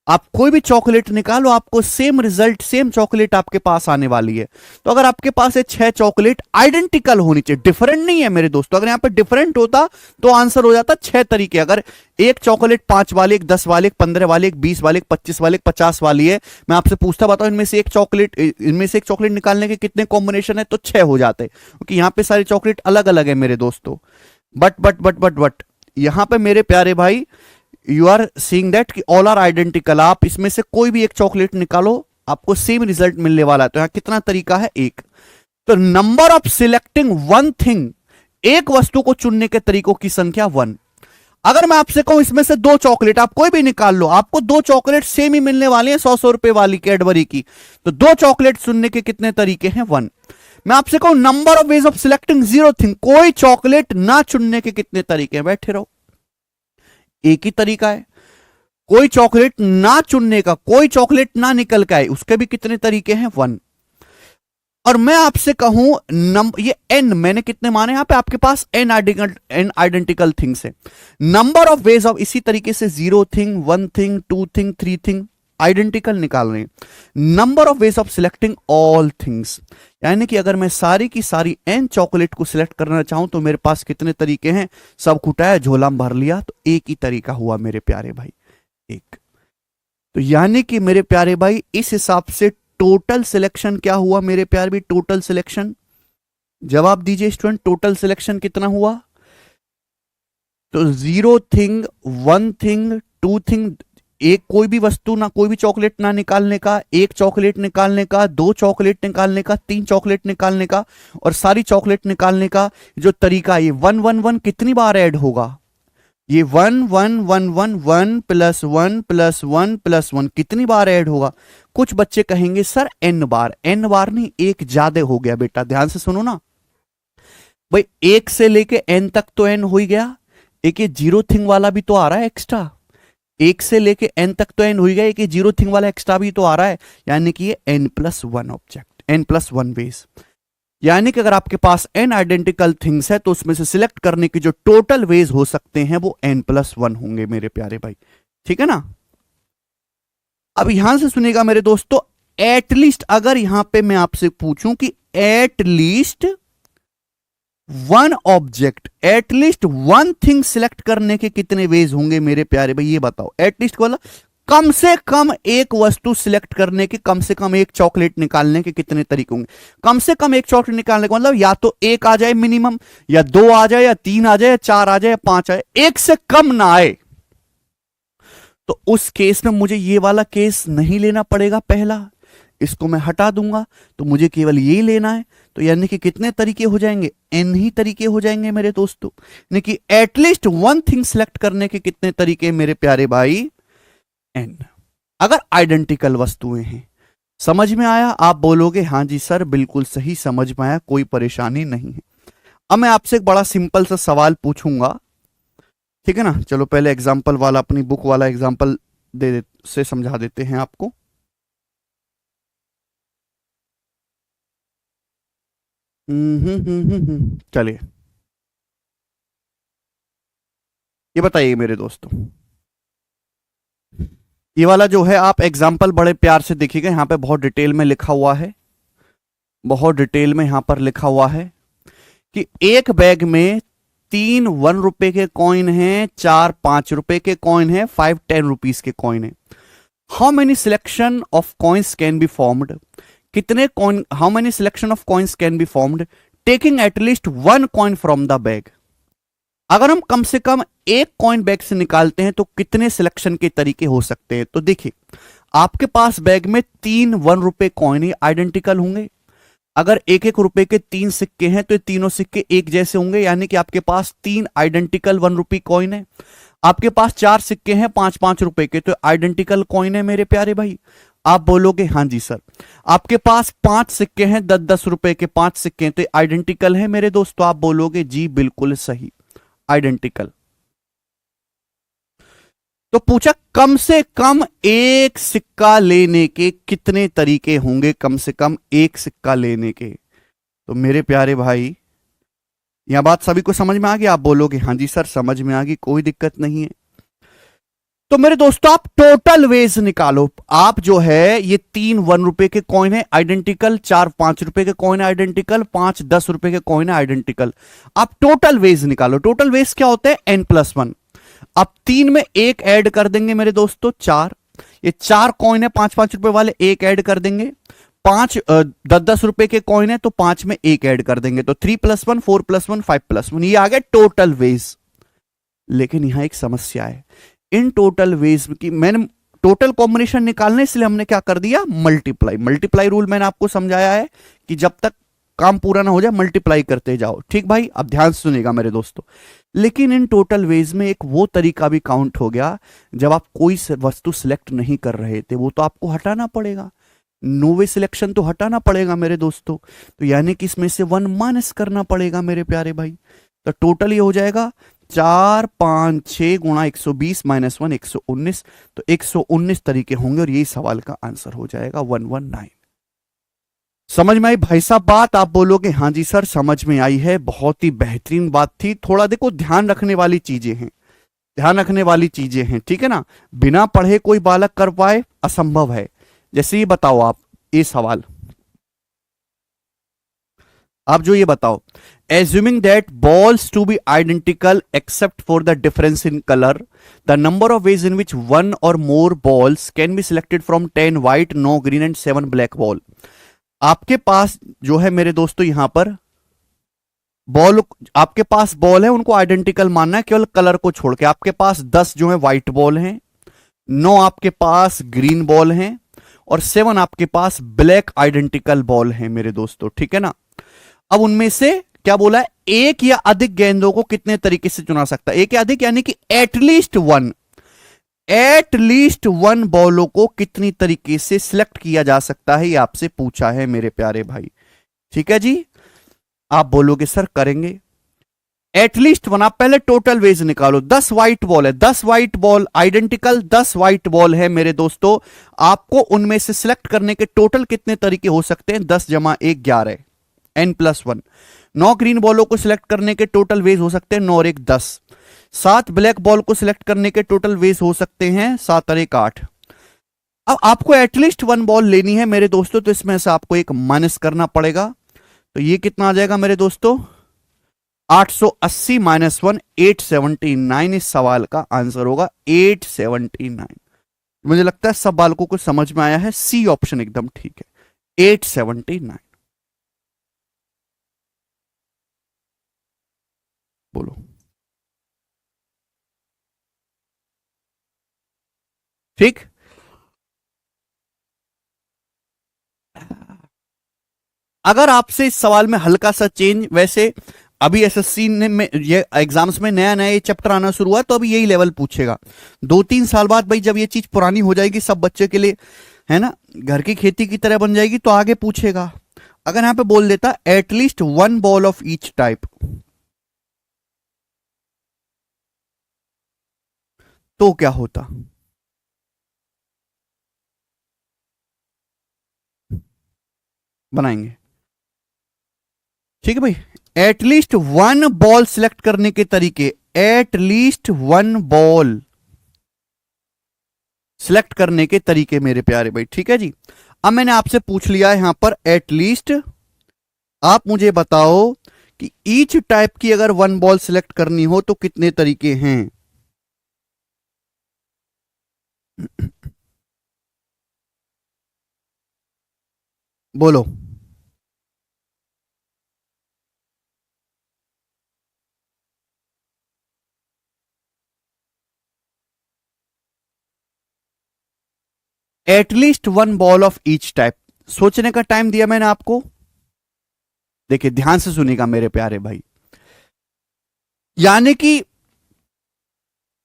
आप कोई भी चॉकलेट निकालो, आपको सेम रिजल्ट, सेम चॉकलेट आपके पास आने वाली है। तो अगर आपके पास है 6 चॉकलेट, आइडेंटिकल होनी चाहिए, डिफरेंट नहीं है मेरे दोस्तों। अगर यहां पे डिफरेंट होता तो आंसर हो जाता 6 तरीके। अगर एक चॉकलेट 5 वाली, एक 10 वाली, एक 15 वाली, एक 20 वाली, एक 25 वाली, एक 50 वाली है, मैं आपसे पूछता बताऊं इनमें से एक चॉकलेट निकालने के कितने कॉम्बिनेशन है, तो 6 हो जाते, क्योंकि यहां पे सारी चॉकलेट अलग अलग है मेरे दोस्तों। बट यहां पे मेरे प्यारे भाई, यू आर सीइंग दैट कि ऑल आर आइडेंटिकल। आप इसमें से कोई भी एक चॉकलेट निकालो, आपको सेम रिजल्ट मिलने वाला है। तो यहां कितना तरीका है, एक। तो number of selecting one thing, एक वस्तु को चुनने के तरीकों की संख्या 1। अगर मैं आपसे कहूं इसमें से 2 चॉकलेट, आप कोई भी निकाल लो, आपको 2 चॉकलेट सेम ही मिलने वाली है, 100 रुपए वाली कैडबरी की, तो 2 चॉकलेट चुनने के कितने तरीके हैं, 1। मैं आपसे कहूं number of ways of selecting zero thing, कोई चॉकलेट ना चुनने के कितने तरीके हैं? बैठे रहो, एक ही तरीका है। कोई चॉकलेट ना चुनने का, कोई चॉकलेट ना निकल के आए, उसके भी कितने तरीके हैं? 1। और मैं आपसे कहूं ये n मैंने कितने माने यहां पे? आपके पास n आइडेंटिकल थिंग्स है। नंबर ऑफ वेज ऑफ इसी तरीके से 0 thing, 1 thing, 2 thing, 3 thing identical निकाल रहे हैं। Number of ways of selecting all things, यानी कि अगर मैं सारी की सारी n चॉकलेट को सिलेक्ट करना चाहूं तो मेरे पास कितने तरीके हैं? सब कुटाया, झोला में भर लिया, तो एक ही तरीका हुआ मेरे प्यारे भाई, एक। तो यानी कि मेरे प्यारे भाई इस हिसाब से टोटल सिलेक्शन क्या हुआ मेरे प्यारे भाई? टोटल सिलेक्शन, जवाब दीजिए स्टूडेंट, टोटल सिलेक्शन कितना हुआ? तो 0 थिंग, 1 थिंग, 2 थिंग, एक कोई भी वस्तु ना, कोई भी चॉकलेट ना निकालने का, एक चॉकलेट निकालने का, 2 चॉकलेट निकालने का, 3 चॉकलेट निकालने का, और सारी चॉकलेट निकालने का जो तरीका, ये 1 1 1 कितनी बार ऐड होगा? ये 1 1 1 1 1 प्लस 1 प्लस 1 प्लस 1 कितनी बार ऐड होगा? कुछ बच्चे कहेंगे सर n बार। n बार नहीं, एक ज्यादा हो गया बेटा, ध्यान से सुनो ना भाई, एक से लेके n तक तो n हो ही गया, एक ये 0 थिंग वाला भी तो आ रहा है एक्स्ट्रा, एक से लेके n तक तो n हो ही गया, एक ये 0 थिंग वाला एक्स्ट्रा भी तो आ रहा है, यानी कि ये n+1 ऑब्जेक्ट, n+1 वेज। यानी कि अगर आपके पास n आइडेंटिकल थिंग्स है तो उसमें से सिलेक्ट करने की जो टोटल वेज हो सकते हैं वो n+1 होंगे मेरे प्यारे भाई, ठीक है ना। अब यहां से सुनिएगा मेरे दोस्तों, एटलीस्ट अगर यहां पे मैं आपसे पूछूं कि at least 1 object, at least 1 thing select करने के कितने वेज होंगे मेरे प्यारे भाई, ये बताओ। एटलीस्ट मतलब कम से कम एक वस्तु सिलेक्ट करने के, कम से कम एक चॉकलेट निकालने के कितने तरीके होंगे? कम से कम एक चॉकलेट निकालने का मतलब या तो एक आ जाए मिनिमम, या 2 आ जाए, या 3 आ जाए, या 4 आ जाए, या 5 आए, एक से कम ना आए। तो उस केस में मुझे ये वाला केस नहीं लेना पड़ेगा, पहला इसको मैं हटा दूंगा, तो मुझे केवल ये लेना है। तो यानी कि कितने तरीके हो जाएंगे? n ही तरीके हो जाएंगे मेरे दोस्तों, यानी कि एटलीस्ट 1 थिंग सिलेक्ट करने के कितने तरीके मेरे प्यारे भाई? n। अगर आइडेंटिकल वस्तुएं हैं, समझ में आया? आप बोलोगे हां जी सर बिल्कुल सही समझ में आया, कोई परेशानी नहीं है। अब मैं आपसे एक बड़ा सिंपल सा सवाल पूछूंगा, ठीक है ना। चलो पहले एग्जाम्पल वाला, अपनी बुक वाला एग्जाम्पल से समझा देते हैं आपको। चलिए ये बताइए मेरे दोस्तों, ये वाला जो है आप एग्जाम्पल बड़े प्यार से देखिएगा, यहां पे बहुत डिटेल में लिखा हुआ है, बहुत डिटेल में यहां पर लिखा हुआ है कि एक बैग में 3 1 रुपए के कॉइन हैं, 4 5 रुपए के कॉइन हैं, 5 10 रुपीज के कॉइन हैं। How many selection of coins can be formed? कितने coin, how many selection of coins can be formed taking at least 1 coin from the bag? अगर हम कम से कम एक कॉइन बैग से निकालते हैं तो कितने सिलेक्शन के तरीके हो सकते हैं? तो देखिए, आपके पास बैग में 3 1 रुपए कॉइन आइडेंटिकल होंगे। अगर 1 1 रुपए के 3 सिक्के हैं तो ये तीनों सिक्के एक जैसे होंगे, यानी कि आपके पास 3 आइडेंटिकल 1 रुपए कॉइन है। आपके पास 4 सिक्के हैं 5 5 रुपए के, तो आइडेंटिकल कॉइन है मेरे प्यारे भाई। आप बोलोगे हां जी सर। आपके पास 5 सिक्के हैं 10 10 रुपए के, 5 सिक्के हैं, तो आइडेंटिकल है मेरे दोस्तों। आप बोलोगे जी बिल्कुल सही, आइडेंटिकल। तो पूछा कम से कम एक सिक्का लेने के कितने तरीके होंगे? कम से कम एक सिक्का लेने के। तो मेरे प्यारे भाई यह बात सभी को समझ में आ गई? आप बोलोगे हां जी सर समझ में आ गई, कोई दिक्कत नहीं है। तो मेरे दोस्तों आप टोटल वेज निकालो। आप जो है ये 3 1 रुपए के कॉइन है आइडेंटिकल, 4 5 रुपए के कॉइन है आइडेंटिकल, 5 10 रुपए के कॉइन है आइडेंटिकल। आप टोटल वेज निकालो। टोटल वेज क्या होता है? n+1। अब 3 में एक ऐड कर देंगे मेरे दोस्तों, 4। ये 4 कॉइन है 5 5 रुपए वाले, एक ऐड कर देंगे। 5 10 10 रुपए के कॉइन है तो 5 में एक ऐड कर देंगे, तो 3+1 4+1 5+1, ये आ गया टोटल वेज। लेकिन यहां एक समस्या है, इन टोटल वेज की मैंने टोटल कॉम्बिनेशन निकालने, इसलिए हमने क्या कर दिया? मल्टीप्लाई। मल्टीप्लाई रूल मैंने आपको समझाया है कि जब तक काम पूरा ना हो जाए मल्टीप्लाई करते जाओ, ठीक भाई? अब ध्यान सुनिएगा मेरे दोस्तों। लेकिन इन टोटल वेज में एक वो तरीका भी काउंट हो गया, जब आप कोई वस्तु सिलेक्ट नहीं कर रहे थे, वो तो आपको हटाना पड़ेगा। नो वे सिलेक्शन तो हटाना पड़ेगा मेरे दोस्तों, तो यानी कि इसमें से 1 माइनस करना पड़ेगा मेरे प्यारे भाई। तो टोटल ये हो जाएगा 4 5 6 गुणा 120 माइनस 1 119, तो 119 तरीके होंगे और यही सवाल का आंसर हो जाएगा 119। समझ में आई भाई साहब बात? आप बोलोगे हाँ जी सर समझ में आई है, बहुत ही बेहतरीन बात थी। थोड़ा देखो ध्यान रखने वाली चीजें हैं, ध्यान रखने वाली चीजें हैं, ठीक है ना। बिना पढ़े कोई बालक कर पाए असंभव है। जैसे ये बताओ आप, ये सवाल आप जो ये बताओ, assuming that balls to be identical except for the difference in color, the number of ways in which one or more balls can be selected from 10 white, no green and 7 black ball। आपके पास जो है मेरे दोस्तों यहां पर ball, आपके पास ball है, उनको आइडेंटिकल मानना है केवल कलर को छोड़ के। आपके पास 10 जो है व्हाइट बॉल हैं, 9 आपके पास ग्रीन बॉल हैं और 7 आपके पास ब्लैक आइडेंटिकल बॉल हैं मेरे दोस्तों, ठीक है ना। अब उनमें से क्या बोला है, एक या अधिक गेंदों को कितने तरीके से चुना सकता है। एक या अधिक यानी कि एटलीस्ट वन बॉलों को कितनी तरीके से सिलेक्ट किया जा सकता है, ये आपसे पूछा है मेरे प्यारे भाई, ठीक है जी। आप बोलोगे सर करेंगे एटलीस्ट वन। आप पहले टोटल वेज निकालो। 10 व्हाइट बॉल है, 10 white ball identical 10 white ball है मेरे दोस्तों। आपको उनमें से सिलेक्ट करने के टोटल कितने तरीके हो सकते हैं, 10 जमा 1 11 n+1। 9 ग्रीन बॉलों को सिलेक्ट करने के टोटल वेज हो सकते हैं 9 और 1 10। 7 ब्लैक बॉल को सिलेक्ट करने के टोटल वेज हो सकते हैं 7 और 1 8। अब आपको एटलीस्ट 1 बॉल लेनी है मेरे दोस्तों, तो इसमें से आपको एक माइनस करना पड़ेगा। तो ये कितना आ जाएगा मेरे दोस्तों, 880 माइनस 1 879। इस सवाल का आंसर होगा 879। मुझे लगता है सब बालकों को समझ में आया है, सी ऑप्शन एकदम ठीक है, 879। बोलो ठीक। अगर आपसे इस सवाल में हल्का सा चेंज, वैसे अभी एसएससी ने में ये एग्जाम्स में नया नया ये चैप्टर आना शुरू हुआ, तो अभी यही लेवल पूछेगा। 2-3 साल बाद भाई जब ये चीज पुरानी हो जाएगी सब बच्चे के लिए, है ना, घर की खेती की तरह बन जाएगी, तो आगे पूछेगा। अगर यहां पे बोल देता at least 1 ball of each type, तो क्या होता, बनाएंगे, ठीक है भाई। एटलीस्ट 1 बॉल सिलेक्ट करने के तरीके, एटलीस्ट 1 बॉल सिलेक्ट करने के तरीके मेरे प्यारे भाई, ठीक है जी। अब मैंने आपसे पूछ लिया है यहां पर एटलीस्ट, आप मुझे बताओ कि ईच टाइप की अगर 1 बॉल सिलेक्ट करनी हो तो कितने तरीके हैं। बोलो at least 1 ball of each type. सोचने का टाइम दिया मैंने आपको, देखिए ध्यान से सुनिएगा मेरे प्यारे भाई, यानी कि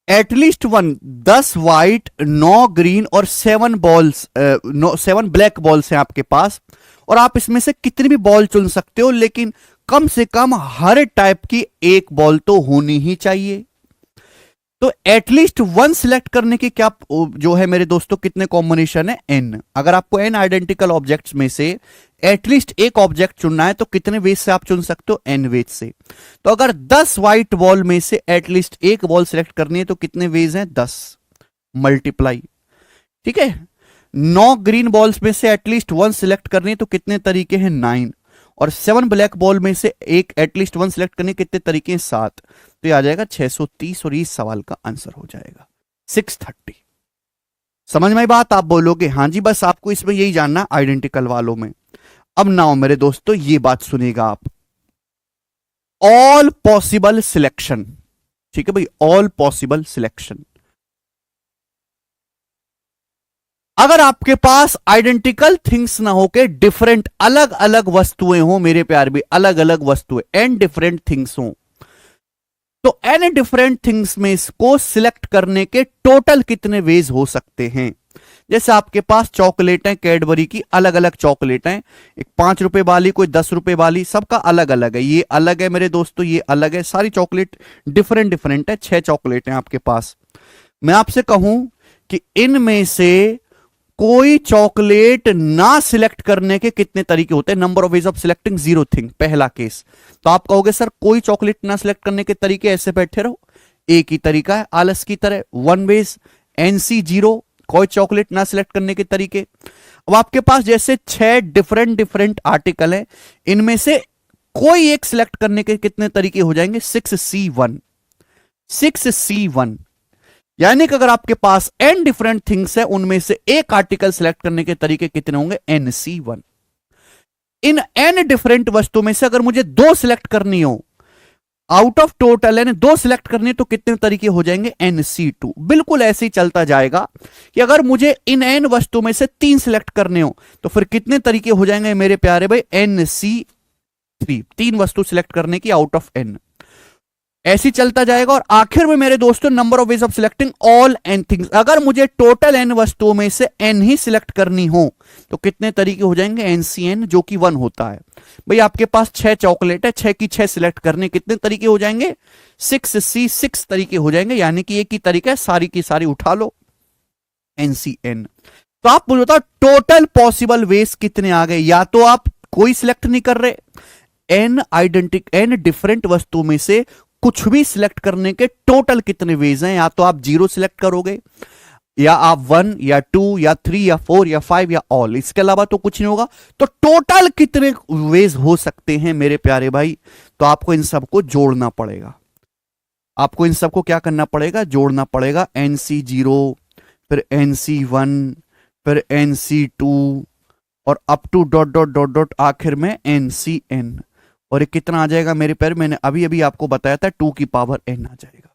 एटलीस्ट 1 10 व्हाइट 9 ग्रीन और 7 बॉल्स, 7 ब्लैक बॉल्स हैं आपके पास, और आप इसमें से कितनी भी बॉल चुन सकते हो, लेकिन कम से कम हर टाइप की एक बॉल तो होनी ही चाहिए। तो एटलीस्ट 1 सिलेक्ट करने की क्या जो है मेरे दोस्तों, कितने कॉम्बिनेशन है, n। अगर आपको n आइडेंटिकल ऑब्जेक्ट्स में से एटलीस्ट एक ऑब्जेक्ट चुनना है तो कितने वेज से आप चुन सकते हो, n वेज से। तो अगर 10 व्हाइट बॉल में से एटलीस्ट एक बॉल सिलेक्ट करनी है तो कितने वेज हैं, 10 मल्टीप्लाई, ठीक है। 9 ग्रीन बॉल्स में से एटलीस्ट 1 सिलेक्ट करनी है तो कितने तरीके हैं, 9। और 7 ब्लैक बॉल में से एक एटलीस्ट 1 सिलेक्ट करने कितने तरीके हैं, 7। तो ये आ जाएगा 630 और इस सवाल का आंसर हो जाएगा 630। समझ में आई बात? आप बोलोगे हाँ जी, बस आपको इसमें यही जानना आइडेंटिकल वालों में। अब नाउ मेरे दोस्तों ये बात सुनिएगा आप, ऑल पॉसिबल सिलेक्शन, ठीक है भाई, ऑल पॉसिबल सिलेक्शन। अगर आपके पास आइडेंटिकल थिंग्स ना हो के डिफरेंट अलग अलग वस्तुएं हो मेरे प्यार भी, अलग अलग वस्तुएं एंड डिफरेंट थिंग्स हो, तो एन डिफरेंट थिंग्स में इसको सिलेक्ट करने के टोटल कितने वेज हो सकते हैं। जैसे आपके पास चॉकलेट है कैडबरी की, अलग अलग चॉकलेट है, एक 5 रुपए वाली, कोई 10 रुपए वाली, सबका अलग अलग है। ये अलग है मेरे दोस्तों, ये अलग है, सारी चॉकलेट डिफरेंट डिफरेंट है। 6 चॉकलेट हैं आपके पास। मैं आपसे कहूं कि इनमें से कोई चॉकलेट ना सिलेक्ट करने के कितने तरीके होते हैं? Number of ways of selecting 0 thing, पहला केस। तो आप कहोगे सर कोई चॉकलेट ना सिलेक्ट करने के तरीके, ऐसे बैठे रहो, एक ही तरीका है आलस की तरह, 1 वेज, NC 0, कोई चॉकलेट ना सिलेक्ट करने के तरीके। अब आपके पास जैसे 6 डिफरेंट डिफरेंट आर्टिकल है, इनमें से कोई एक सिलेक्ट करने के कितने तरीके हो जाएंगे? 6C1, 6C1। यानी कि अगर आपके पास n डिफरेंट थिंग्स है, उनमें से एक आर्टिकल सिलेक्ट करने के तरीके कितने होंगे? NC1। इन n डिफरेंट वस्तु में से अगर मुझे 2 सिलेक्ट करनी हो, आउट ऑफ टोटल है 2 सिलेक्ट करनी है, तो कितने तरीके हो जाएंगे? NC2। बिल्कुल ऐसे ही चलता जाएगा कि अगर मुझे इन n वस्तु में से 3 सिलेक्ट करने हो, तो फिर कितने तरीके हो जाएंगे मेरे प्यारे भाई? NC3। 3 वस्तु सिलेक्ट करने की आउट ऑफ n, ऐसी चलता जाएगा। और आखिर में मेरे दोस्तों, number of ways of selecting all n things. अगर मुझे टोटल n वस्तुओं में से n ही सिलेक्ट करनी हो, तो कितने तरीके हो जाएंगे? NCN, जो कि 1 होता है। भाई आपके पास 6 चॉकलेट है, 6 की 6 सिलेक्ट करने कितने तरीके हो जाएंगे? 6C6 तरीके हो जाएंगे। यानी कि एक ही तरीका है, सारी की सारी उठा लो, NCN। तो आप मुझे बताओ टोटल पॉसिबल वेज कितने आ गए? या तो आप कोई सिलेक्ट नहीं कर रहे, n डिफरेंट वस्तुओं में से कुछ भी सिलेक्ट करने के टोटल कितने वेज हैं? या तो आप 0 सिलेक्ट करोगे, या आप 1 या 2 या 3 या 4 या 5 या ऑल, इसके अलावा तो कुछ नहीं होगा। तो टोटल कितने वेज हो सकते हैं मेरे प्यारे भाई? तो आपको इन सबको जोड़ना पड़ेगा। आपको इन सबको क्या करना पड़ेगा? जोड़ना पड़ेगा। NC0, फिर NC1, फिर NC2, और up to dot dot dot dot आखिर में NCN। और ये कितना आ जाएगा मेरे पैर? मैंने अभी अभी आपको बताया था 2 की पावर n आ जाएगा।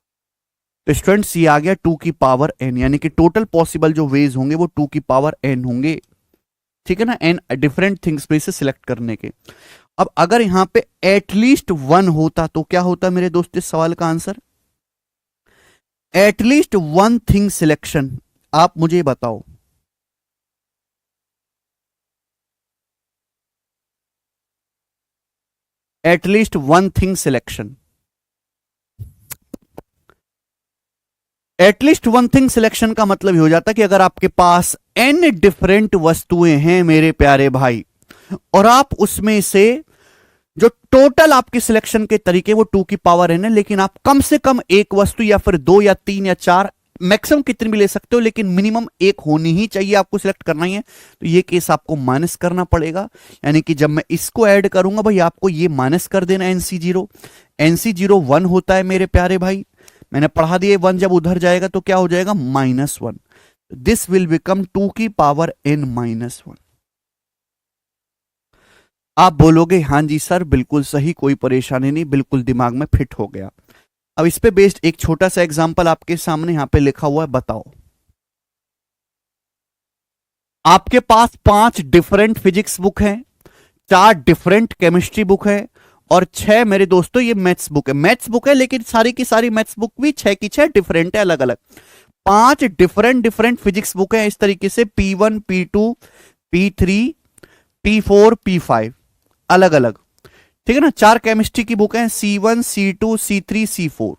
तो स्टूडेंट्स ये आ गया 2 की पावर n, यानी कि टोटल पॉसिबल जो वेज होंगे वो 2 की पावर n होंगे। ठीक है ना, n डिफरेंट थिंग्स में से सिलेक्ट करने के। अब अगर यहां पे एटलीस्ट 1 होता तो क्या होता मेरे दोस्त? इस सवाल का आंसर एटलीस्ट 1 थिंग सिलेक्शन। आप मुझे बताओ, at least 1 thing selection, at least 1 thing selection का मतलब ही हो जाता कि अगर आपके पास n डिफरेंट वस्तुएं हैं मेरे प्यारे भाई, और आप उसमें से जो टोटल आपके सिलेक्शन के तरीके वो 2 की पावर n है, लेकिन आप कम से कम एक वस्तु या फिर 2 या 3 या 4, मैक्सिमम कितनी भी ले सकते हो, लेकिन मिनिमम एक होनी ही चाहिए, आपको सिलेक्ट करना ही है। तो ये केस आपको माइनस करना पड़ेगा। यानी कि जब मैं इसको ऐड करूंगा भाई, आपको ये माइनस कर देना NC0। NC0 1 होता है मेरे प्यारे भाई, मैंने पढ़ा दिया। 1 जब उधर जाएगा तो क्या हो जाएगा? -1। दिस विल बिकम 2 की पावर n-1। आप बोलोगे हां जी सर बिल्कुल सही, कोई परेशानी नहीं, बिल्कुल दिमाग में फिट हो गया। अब इस पे बेस्ड एक छोटा सा एग्जांपल आपके सामने यहां पे लिखा हुआ है, बताओ। आपके पास 5 डिफरेंट फिजिक्स बुक हैं, 4 डिफरेंट केमिस्ट्री बुक है, और 6 मेरे दोस्तों ये मैथ्स बुक है। मैथ्स बुक है लेकिन सारी की सारी मैथ्स बुक भी 6 की 6 डिफरेंट है, अलग अलग। 5 डिफरेंट फिजिक्स बुक है इस तरीके से, P1, P2, P3, P4, P5, अलग अलग। ठीक है ना। 4 केमिस्ट्री की बुक है, C1, C2, C3, C4।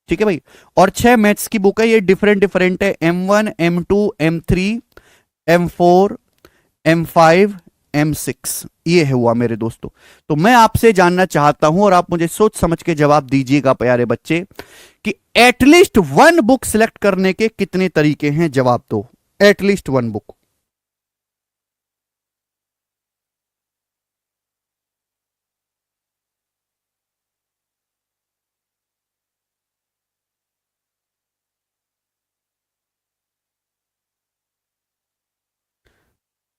ठीक है भाई। और 6 मैथ्स की बुक है, ये डिफरेंट है, M1, M2, M3, M4, M5, M6। ये है हुआ मेरे दोस्तों। तो मैं आपसे जानना चाहता हूं, और आप मुझे सोच समझ के जवाब दीजिएगा प्यारे बच्चे, कि एटलीस्ट 1 बुक सिलेक्ट करने के कितने तरीके हैं? जवाब दो। At least 1 book.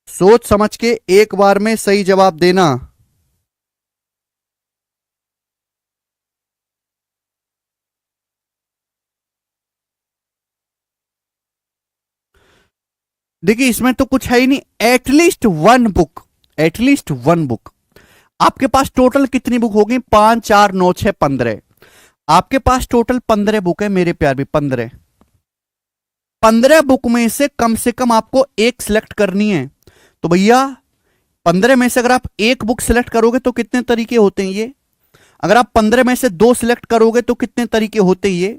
सोच समझ के एक बार में सही जवाब देना। देखिए इसमें तो कुछ है ही नहीं। At least 1 book, at least 1 book. आपके पास टोटल कितनी बुक होगी? 5, 4, 9, 6, 15। आपके पास टोटल 15 बुक है मेरे प्यार भी, 15। 15 बुक में से कम आपको एक सिलेक्ट करनी है। तो भैया 15 में से अगर आप एक बुक सिलेक्ट करोगे तो कितने तरीके होते हैं ये? अगर आप 15 में से 2 सिलेक्ट करोगे तो कितने तरीके होते हैं ये?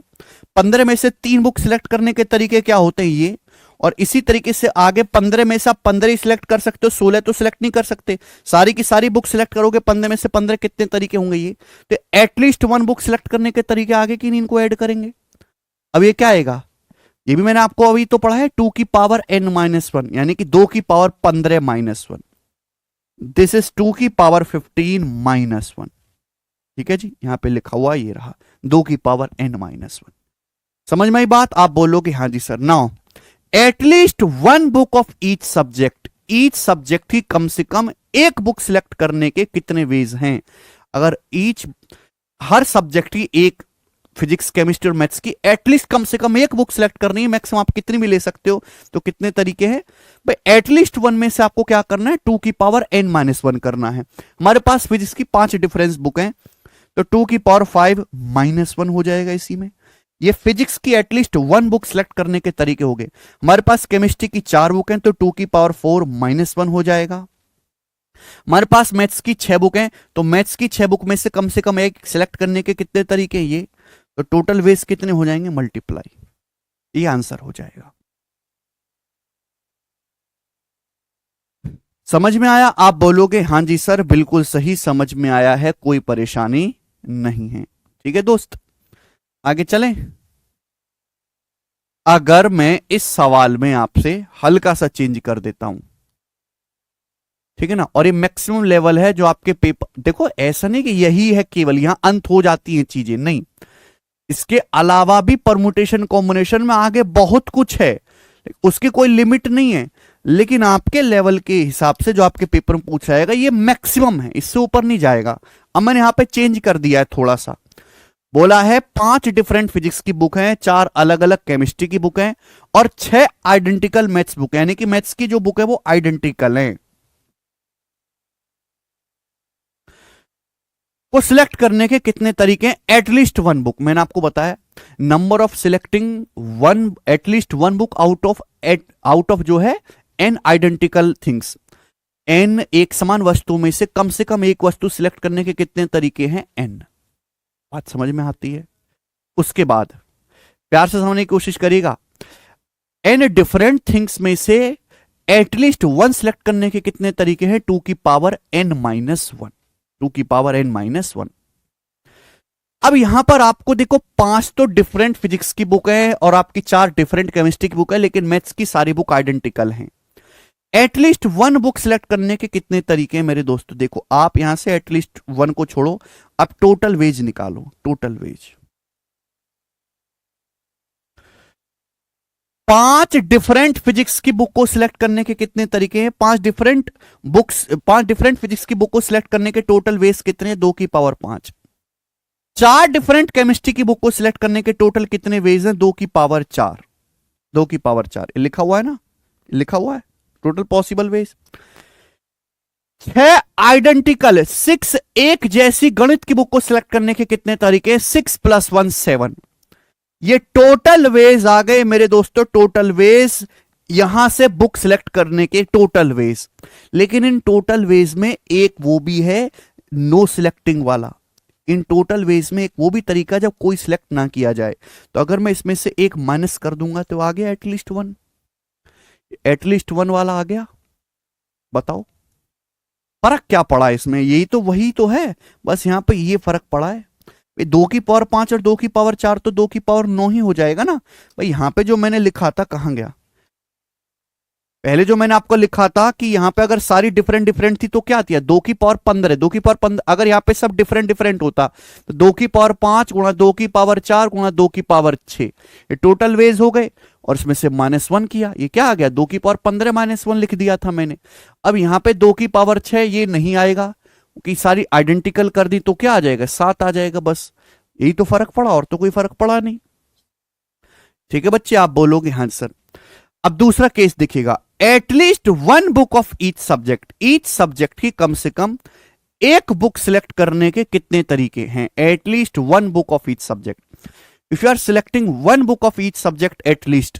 15 में से 3 बुक सिलेक्ट करने के तरीके क्या होते हैं ये? और इसी तरीके से आगे 15 में से आप 15 ही सिलेक्ट कर सकते हो, 16 तो सिलेक्ट नहीं कर सकते। सारी की सारी बुक सिलेक्ट करोगे 15 में से 15, कितने तरीके होंगे ये? तो एटलीस्ट 1 बुक सिलेक्ट करने के तरीके आगे की नहीं, इनको ऐड करेंगे। अब ये क्या आएगा? ये भी मैंने आपको अभी तो पढ़ा है, 2 की पावर n-1, यानी कि 2 की पावर 15 -1। दिस इज 2 की पावर 15 -1। ठीक है जी, यहां पे लिखा हुआ ये रहा 2 की पावर n-1। समझ में आई बात? आप बोलोगे हाँ जी sir. Now at least 1 book of each subject ही कम से कम एक बुक सिलेक्ट करने के कितने वेज हैं? अगर हर सब्जेक्ट की एक, फिजिक्स केमिस्ट्री और मैथ्स की एटलीस्ट कम से कम एक बुक सिलेक्ट करनी है, मैक्सिमम आप कितनी भी ले सकते हो। तो कितने तरीके हैं भाई? एटलीस्ट 1 में से आपको क्या करना है? 2 की पावर n-1 करना है। हमारे पास फिजिक्स की 5 डिफरेंस बुक हैं, तो 2 की पावर 5 -1 हो जाएगा इसी में। ये फिजिक्स की एटलीस्ट 1 बुक सिलेक्ट करने के तरीके हो गए। हमारे पास केमिस्ट्री की 4 बुक हैं, तो 2 की पावर 4 -1 हो जाएगा। हमारे पास मैथ्स की 6 बुक हैं, तो मैथ्स की 6 बुक में से कम एक सिलेक्ट करने के कितने तरीके हैं ये? तो टोटल वेज कितने हो जाएंगे? मल्टीप्लाई। ये आंसर हो जाएगा। समझ में आया? आप बोलोगे हाँ जी सर बिल्कुल सही समझ में आया है, कोई परेशानी नहीं है। ठीक है दोस्त, आगे चलें। अगर मैं इस सवाल में आपसे हल्का सा चेंज कर देता हूं, ठीक है ना, और ये मैक्सिमम लेवल है जो आपके पेपर, देखो ऐसा नहीं कि यही है केवल, यहां अंत हो जाती हैं चीजें, नहीं, इसके अलावा भी परमुटेशन कॉम्बिनेशन में आगे बहुत कुछ है, उसकी कोई लिमिट नहीं है। लेकिन आपके लेवल के हिसाब से जो आपके पेपर में पूछा जाएगा ये मैक्सिमम है, इससे ऊपर नहीं जाएगा। अब मैंने यहां पे चेंज कर दिया है थोड़ा सा, बोला है 5 डिफरेंट फिजिक्स की बुक हैं, 4 अलग अलग केमिस्ट्री की बुक हैं और 6 आइडेंटिकल मैथ्स बुक है, यानी कि मैथ्स की जो बुक है वो आइडेंटिकल है। को सिलेक्ट करने के कितने तरीके हैं? एटलीस्ट 1 बुक, मैंने आपको बताया number of selecting 1, at least 1 book out of जो है n आइडेंटिकल थिंग्स, n एक समान वस्तु में से कम एक वस्तु सिलेक्ट करने के कितने तरीके हैं? n। बात समझ में आती है? उसके बाद प्यार से समझने की कोशिश करिएगा, n डिफरेंट थिंग्स में से एटलीस्ट 1 सिलेक्ट करने के कितने तरीके हैं? 2 की पावर n-1, 2 की पावर n-1। अब यहां पर आपको देखो 5 तो डिफरेंट फिजिक्स की बुक है और आपकी 4 डिफरेंट केमिस्ट्री की बुक है, लेकिन मैथ्स की सारी बुक आइडेंटिकल हैं। एटलीस्ट 1 बुक सिलेक्ट करने के कितने तरीके हैं मेरे दोस्तों? देखो आप यहां से एटलीस्ट 1 को छोड़ो, अब टोटल वेज निकालो। टोटल वेज 5 डिफरेंट फिजिक्स की बुक को सिलेक्ट करने के कितने तरीके हैं? 5 डिफरेंट फिजिक्स की बुक को सिलेक्ट करने के टोटल वेज कितने? 2 की पावर 5। 4 डिफरेंट केमिस्ट्री की बुक को सिलेक्ट करने के टोटल कितने वेज हैं? 2 की पावर 4। 2 की पावर 4 लिखा हुआ है ना, लिखा हुआ है टोटल पॉसिबल वेज। 6 आइडेंटिकल, 6 एक जैसी गणित की बुक को सिलेक्ट करने के कितने तरीके? 6 + 1 7। ये टोटल वेज आ गए मेरे दोस्तों, टोटल वेज यहां से बुक सिलेक्ट करने के टोटल वेज। लेकिन इन टोटल वेज में एक वो भी है नो सिलेक्टिंग वाला, इन टोटल वेज में एक वो भी तरीका जब कोई सिलेक्ट ना किया जाए। तो अगर मैं इसमें से एक माइनस कर दूंगा तो आ गया एटलीस्ट 1, एटलीस्ट 1 वाला आ गया। बताओ फर्क क्या पड़ा इसमें? यही तो, वही तो है, बस यहां पे ये फर्क पड़ा है। 2 की पावर 5 और 2 की पावर 4 तो 2 की पावर 9 ही हो जाएगा ना भाई। यहां पे जो मैंने लिखा था कहां गया? पहले जो मैंने आपको लिखा था कि यहां पे अगर सारी डिफरेंट थी तो क्या आती है? 2 की पावर 15, 2 की पावर 15, अगर यहां पे सब डिफरेंट होता तो 2 की पावर 5 गुणा 2 की पावर 4 गुणा 2 की पावर 6, ये टोटल वेज हो गए। और इसमें से -1 किया, ये क्या आ गया? 2 की पावर 15 -1 लिख दिया था मैंने। अब यहां पे 2 की पावर 6 ये नहीं आएगा कि सारी आइडेंटिकल कर दी तो क्या आ जाएगा? 7 आ जाएगा, बस यही तो फर्क पड़ा, और तो कोई फर्क पड़ा नहीं। ठीक है बच्चे, आप बोलोगे हाँ सर। अब दूसरा केस देखिएगा, at least 1 book of each subject की कम से कम एक बुक सिलेक्ट करने के कितने तरीके हैं? At least 1 book of each subject. If you are selecting 1 book of each subject at least,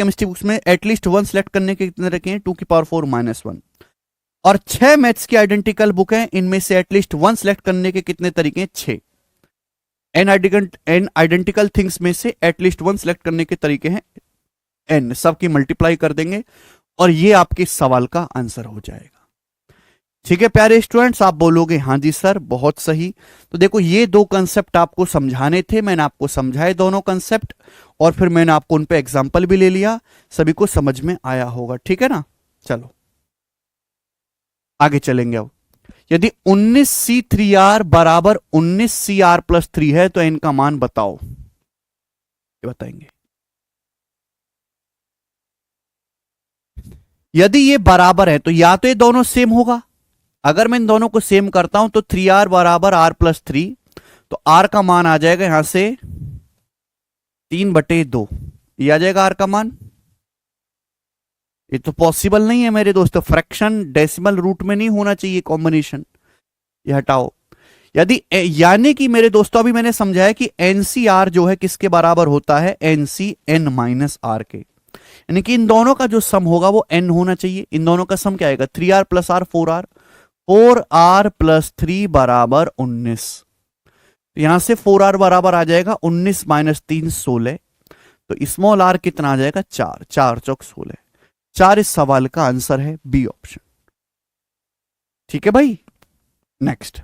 chemistry books में एटलीस्ट 1 सिलेक्ट करने के कितने रखे हैं, 2 की पावर 4 -1। और 6 मैथ्स की आइडेंटिकल बुक है, इनमें से एटलीस्ट 1 सिलेक्ट करने के कितने तरीके हैं, 6। एन आइडेंटिकल थिंग्स में से एटलीस्ट 1 सिलेक्ट करने के तरीके हैं n, सबकी मल्टीप्लाई कर देंगे और ये आपके सवाल का आंसर हो जाएगा। ठीक है प्यारे स्टूडेंट्स, आप बोलोगे हाँ जी सर बहुत सही। तो देखो ये 2 कंसेप्ट आपको समझाने थे, मैंने आपको समझाए दोनों कंसेप्ट और फिर मैंने आपको उन पे एग्जांपल भी ले लिया, सभी को समझ में आया होगा। ठीक है ना, चलो आगे चलेंगे। अब यदि 19C3R बराबर 19CR+3 है तो इनका मान बताओ, ये बताएंगे। यदि ये बराबर है तो या तो ये दोनों सेम होगा, अगर मैं इन दोनों को सेम करता हूं तो 3R बराबर R+3, तो R का मान आ जाएगा यहां से 3/2, ये आ जाएगा R का मान। ये तो पॉसिबल नहीं है मेरे दोस्तों, फ्रैक्शन डेसिमल रूट में नहीं होना चाहिए कॉम्बिनेशन, ये हटाओ। यदि यानी कि मेरे दोस्तों अभी मैंने समझाया कि NCR जो है किसके बराबर होता है, NCN-R के, यानी कि इन दोनों का जो सम होगा वो n होना चाहिए। इन दोनों का सम क्या आएगा, 3R + R 4R, 4R + 3 बराबर 19। यहां से 4R बराबर आ जाएगा 19 - 3 16, तो स्मॉल r कितना आ जाएगा, 4, 4 चौक 16, 4 इस सवाल का आंसर है, बी ऑप्शन। ठीक है भाई, नेक्स्ट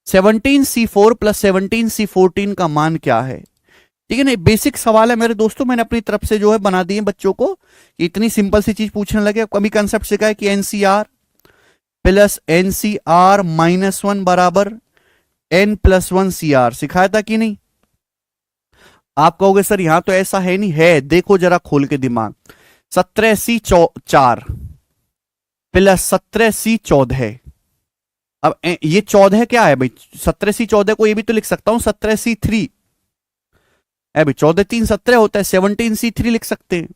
17C4 + 17C14 का मान क्या है। ठीक है ना, बेसिक सवाल है मेरे दोस्तों, मैंने अपनी तरफ से जो है बना दिए बच्चों को, इतनी सिंपल सी चीज पूछने लगे। कभी कंसेप्ट सिखाया कि NCR + NCR - 1 बराबर n+1 CR, सिखाया था कि नहीं। आप कहोगे सर यहां तो ऐसा है नहीं, है, देखो जरा खोल के दिमाग। 17C4 + 17C14, अब ये 14 क्या है भाई, 17C14 को ये भी तो लिख सकता हूं 17C3 है भाई, 14 3 17 होता है, 17C3 लिख सकते हैं।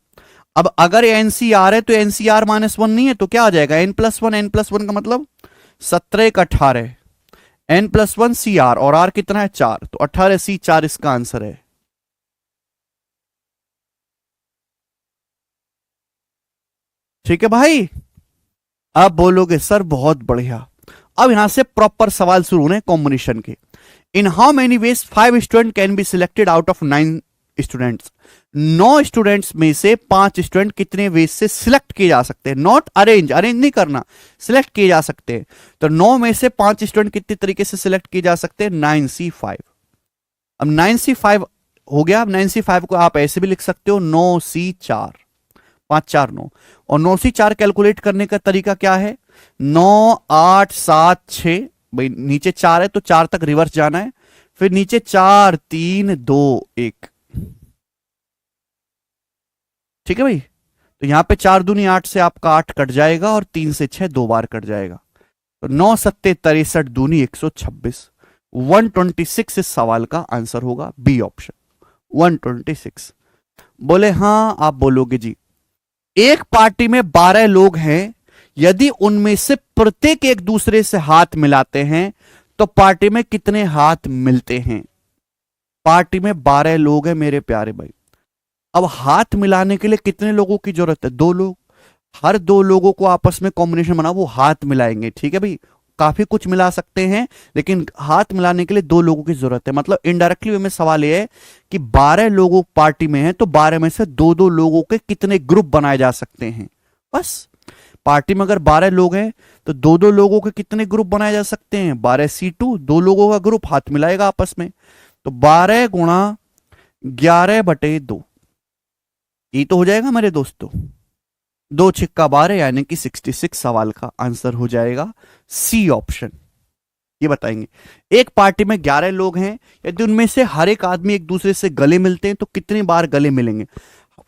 अब अगर NCR है तो NCR -1 नहीं है तो क्या आ जाएगा, n+1, n+1 का मतलब 17 का 18, n+1 CR और R कितना है 4, तो 18C4 इसका आंसर है। ठीक है भाई, अब बोलोगे सर बहुत बढ़िया। अब यहां से प्रॉपर सवाल शुरू होने कॉम्बिनेशन के। इन how many veg 5 student can be selected out of 9 students, 9 students में से 5 स्टूडेंट कितने वेज से सिलेक्ट किए जा सकते हैं, नॉट अरेंज नहीं करना, सिलेक्ट किए जा सकते हैं। तो 9 में से 5 स्टूडेंट कितने तरीके से सिलेक्ट किए जा सकते हैं, 9C5। अब 9C5 हो गया। अब 9C5 को आप ऐसे भी लिख सकते हो 9C4, 5 4 9, और 9C4 कैलकुलेट करने का तरीका क्या है, 9 8 7 6, भाई नीचे 4 है तो 4 तक रिवर्स जाना है, फिर नीचे 4 3 2 1। ठीक है भाई, तो यहां पे 4 दूनी 8 से आपका 8 कट जाएगा और 3 से 6 2 बार कट जाएगा, तो 9 सत्ते 63 दूनी 126, 126 इस सवाल का आंसर होगा, बी ऑप्शन 126। बोले हाँ, आप बोलोगे जी एक पार्टी में 12 लोग हैं, यदि उनमें से प्रत्येक एक दूसरे से हाथ मिलाते हैं तो पार्टी में कितने हाथ मिलते हैं। पार्टी में 12 लोग हैं मेरे प्यारे भाई, अब हाथ मिलाने के लिए कितने लोगों की जरूरत है, 2 लोग। हर 2 लोगों को आपस में कॉम्बिनेशन बना वो हाथ मिलाएंगे। ठीक है भाई, काफी कुछ मिला सकते हैं लेकिन हाथ मिलाने के लिए 2 लोगों की जरूरत है। मतलब इनडायरेक्टली वे में सवाल ये है कि 12 लोगों पार्टी में है तो 12 में से 2-2 लोगों के कितने ग्रुप बनाए जा सकते हैं। बस पार्टी में अगर 12 लोग हैं तो 2-2 लोगों के कितने ग्रुप बनाए जा सकते हैं, 12C2, 2 लोगों का ग्रुप हाथ मिलाएगा आपस में, तो 12 × 11/2, ये तो हो जाएगा मेरे दोस्तों 2 छिक्का 12 यानी कि 66 सवाल का आंसर हो जाएगा, सी ऑप्शन। ये बताएंगे एक पार्टी में 11 लोग हैं, यदि उनमें से हर एक आदमी एक दूसरे से गले मिलते हैं तो कितनी बार गले मिलेंगे।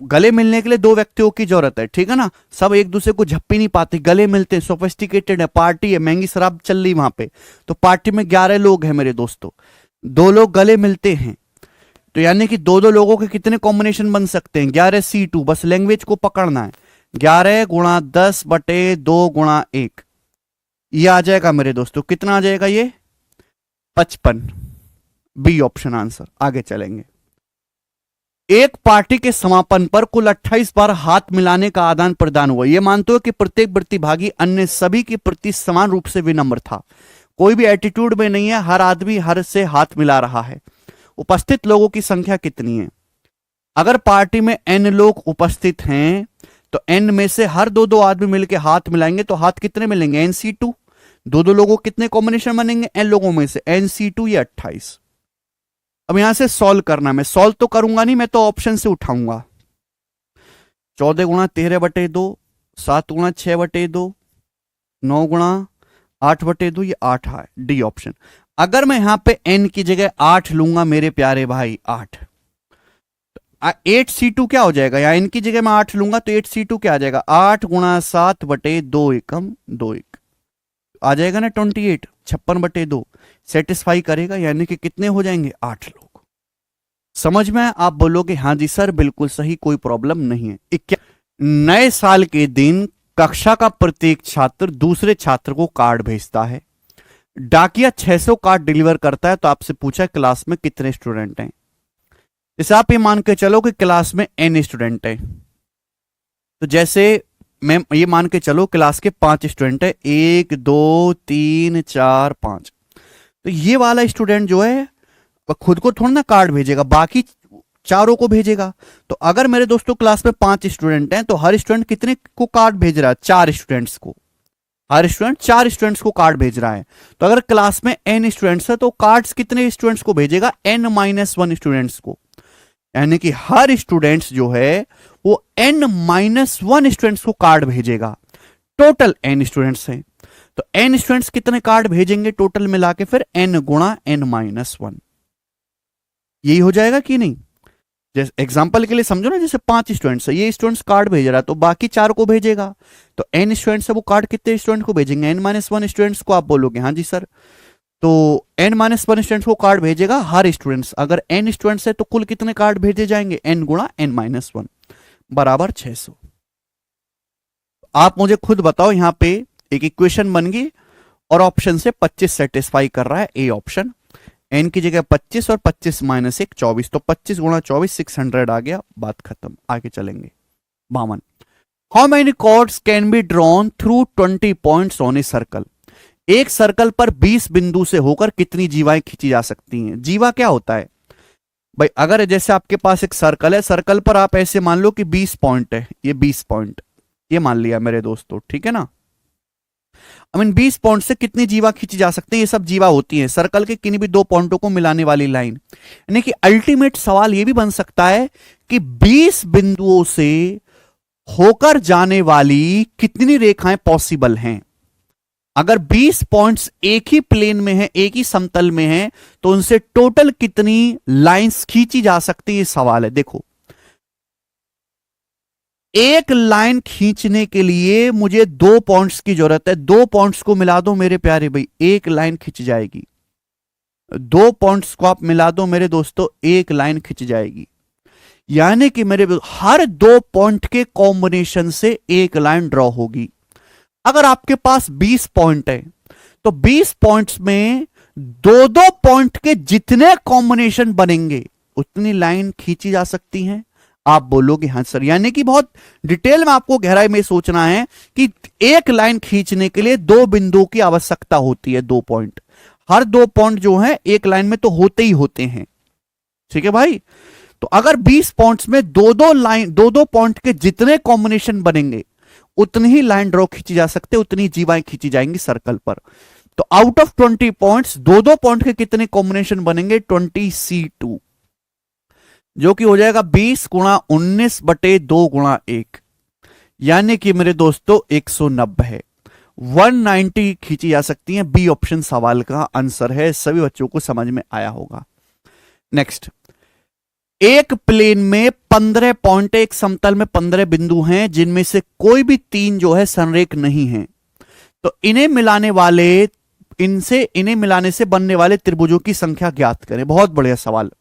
गले मिलने के लिए 2 व्यक्तियों की जरूरत है, ठीक है ना, सब एक दूसरे को झप्पी नहीं पाते, गले मिलते हैं, सोफिस्टिकेटेड है, पार्टी है, महंगी शराब चल रही वहां पे, तो पार्टी में 11 लोग हैं मेरे दोस्तों, 2 लोग गले मिलते हैं, तो यानी कि 2-2 लोगों के कितने कॉम्बिनेशन बन सकते हैं, 11C2, बस लैंग्वेज को पकड़ना है, 11 गुणा 10 बटे 2 गुणा 1, ये आ जाएगा मेरे दोस्तों, कितना आ जाएगा ये 55। B option answer. आगे चलेंगे। एक पार्टी के समापन पर कुल 28 बार हाथ मिलाने का आदान प्रदान हुआ। यह मानते हो कि प्रत्येक प्रतिभागी अन्य सभी के प्रति समान रूप से विनम्र था, कोई भी एटीट्यूड में नहीं है, हर आदमी हर से हाथ मिला रहा है। उपस्थित लोगों की संख्या कितनी है? अगर पार्टी में n लोग उपस्थित हैं तो n में से हर दो दो आदमी मिलकर हाथ मिलाएंगे तो हाथ कितने मिलेंगे? nc2। दो दो लोगों कितने कॉम्बिनेशन बनेंगे? n लोगों में से nc2, ये 28। अब यहां से सॉल्व करना, मैं सॉल्व तो करूंगा नहीं, मैं तो ऑप्शन से उठाऊंगा। 14 गुणा 13 बटे 2, 7 गुणा 6 बटे 2, 9 गुणा 8 बटे 2, ये 8 है। D option. अगर मैं यहां पे n की जगह 8 लूंगा मेरे प्यारे भाई, 8 8c2 क्या हो जाएगा? या n की जगह मैं 8 लूंगा तो 8c2 क्या आ जाएगा? 8 गुणा 7 बटे 2 एकम 2 1 आ जाएगा ना 28। 56 बटे 2 सेटिस्फाई करेगा, यानी कि कितने हो जाएंगे? 8 लोग। समझ में? आप बोलोगे हाँ जी सर बिल्कुल सही, कोई प्रॉब्लम नहीं है। नए साल के दिन कक्षा का प्रत्येक छात्र दूसरे छात्र को कार्ड भेजता है। डाकिया 600 कार्ड डिलीवर करता है तो आपसे पूछा क्लास में कितने स्टूडेंट हैं। जैसे आप ये मान के चलो कि क्लास में n स्टूडेंट है, तो जैसे मैं ये मान के चलो क्लास के 5 स्टूडेंट है, 1 2 3 4 5, तो ये वाला स्टूडेंट जो है खुद को थोड़ा ना कार्ड भेजेगा, बाकी चारों को भेजेगा। तो अगर मेरे दोस्तों क्लास में 5 स्टूडेंट हैं तो हर स्टूडेंट कितने को कार्ड भेज रहा है? 4 स्टूडेंट्स को। हर स्टूडेंट 4 स्टूडेंट्स को कार्ड भेज रहा है। तो अगर क्लास में n स्टूडेंट्स है तो कार्ड्स कितने स्टूडेंट्स को भेजेगा? n-1 स्टूडेंट्स को। यानी कि हर स्टूडेंट्स जो है वो n-1 स्टूडेंट्स को कार्ड भेजेगा। टोटल n स्टूडेंट्स हैं तो n स्टूडेंट्स कितने कार्ड भेजेंगे टोटल मिला के? फिर n गुणा n-1, यही हो जाएगा कि नहीं? जैसे एग्जांपल के लिए समझो ना, जैसे 5 स्टूडेंट्स है, ये स्टूडेंट्स कार्ड भेज रहा है तो बाकी 4 को भेजेगा। तो n स्टूडेंट्स है वो कार्ड कितने स्टूडेंट को भेजेंगे? n-1 स्टूडेंट्स को। आप बोलोगे हाँ जी सर, तो n-1 स्टूडेंट्स को कार्ड भेजेगा हर स्टूडेंट्स। अगर n स्टूडेंट्स है तो कुल कितने कार्ड भेजे जाएंगे? n गुणा n-1 बराबर 600। आप मुझे खुद बताओ, यहां पे एक इक्वेशन बन गई और ऑप्शन से 25 सेटिस्फाई कर रहा है, ए ऑप्शन। n की जगह 25 और 25 माइनस 1 24, तो 25 गुणा 24 600 आ गया, बात खत्म। आगे चलेंगे। 52, how many chords can be drawn through 20 points on a circle. एक सर्कल पर 20 बिंदु से होकर कितनी जीवाएं खींची जा सकती हैं? जीवा क्या होता है भाई? अगर जैसे आपके पास एक सर्कल है, सर्कल पर आप ऐसे मान लो कि 20 पॉइंट है, ये 20 पॉइंट ये मान लिया मेरे दोस्तों, ठीक है ना। आई मीन 20 पॉइंट से कितनी जीवा खींची जा सकती है? ये सब जीवा होती है सर्कल के किन्हीं भी 2 पॉइंटों को मिलाने वाली लाइन। यानी कि अल्टीमेट सवाल ये भी बन सकता है कि 20 बिंदुओं से होकर जाने वाली कितनी रेखाएं पॉसिबल हैं। अगर 20 पॉइंट्स एक ही प्लेन में है, एक ही समतल में है, तो उनसे टोटल कितनी लाइंस खींची जा सकती है, सवाल है। देखो, एक लाइन खींचने के लिए मुझे 2 पॉइंट्स की जरूरत है। 2 पॉइंट्स को मिला दो मेरे प्यारे भाई, एक लाइन खिंच जाएगी। 2 पॉइंट्स को आप मिला दो मेरे दोस्तों, एक लाइन खिंच जाएगी। यानी कि मेरे हर 2 पॉइंट के कॉम्बिनेशन से एक लाइन ड्रॉ होगी। अगर आपके पास 20 पॉइंट है तो 20 पॉइंट्स में 2-2 पॉइंट के जितने कॉम्बिनेशन बनेंगे उतनी लाइन खींची जा सकती हैं। आप बोलोगे हाँ सर, यानी कि बहुत डिटेल में आपको गहराई में सोचना है कि एक लाइन खींचने के लिए 2 बिंदुओं की आवश्यकता होती है। 2 पॉइंट, हर 2 पॉइंट जो है एक लाइन में तो होते ही होते हैं, ठीक है भाई। तो अगर 20 पॉइंट्स में 2-2 पॉइंट के जितने कॉम्बिनेशन बनेंगे उतनी ही लाइन ड्रॉ खींची जा सकते, उतनी जीवाएं खींची जाएंगी सर्कल पर। तो आउट ऑफ 20 पॉइंट्स 2-2 पॉइंट के कितने कॉम्बिनेशन बनेंगे? 20c2, जो कि हो जाएगा 20 गुणा 19 बटे 2 गुणा 1, यानी कि मेरे दोस्तों 190 है। 190 खींची जा सकती है। बी ऑप्शन सवाल का आंसर है। सभी बच्चों को समझ में आया होगा। नेक्स्ट, एक प्लेन में 15 पॉइंट, एक समतल में 15 बिंदु हैं जिनमें से कोई भी 3 जो है संरेख नहीं है। तो इन्हें मिलाने से बनने वाले त्रिभुजों की संख्या ज्ञात करें। बहुत बढ़िया सवाल।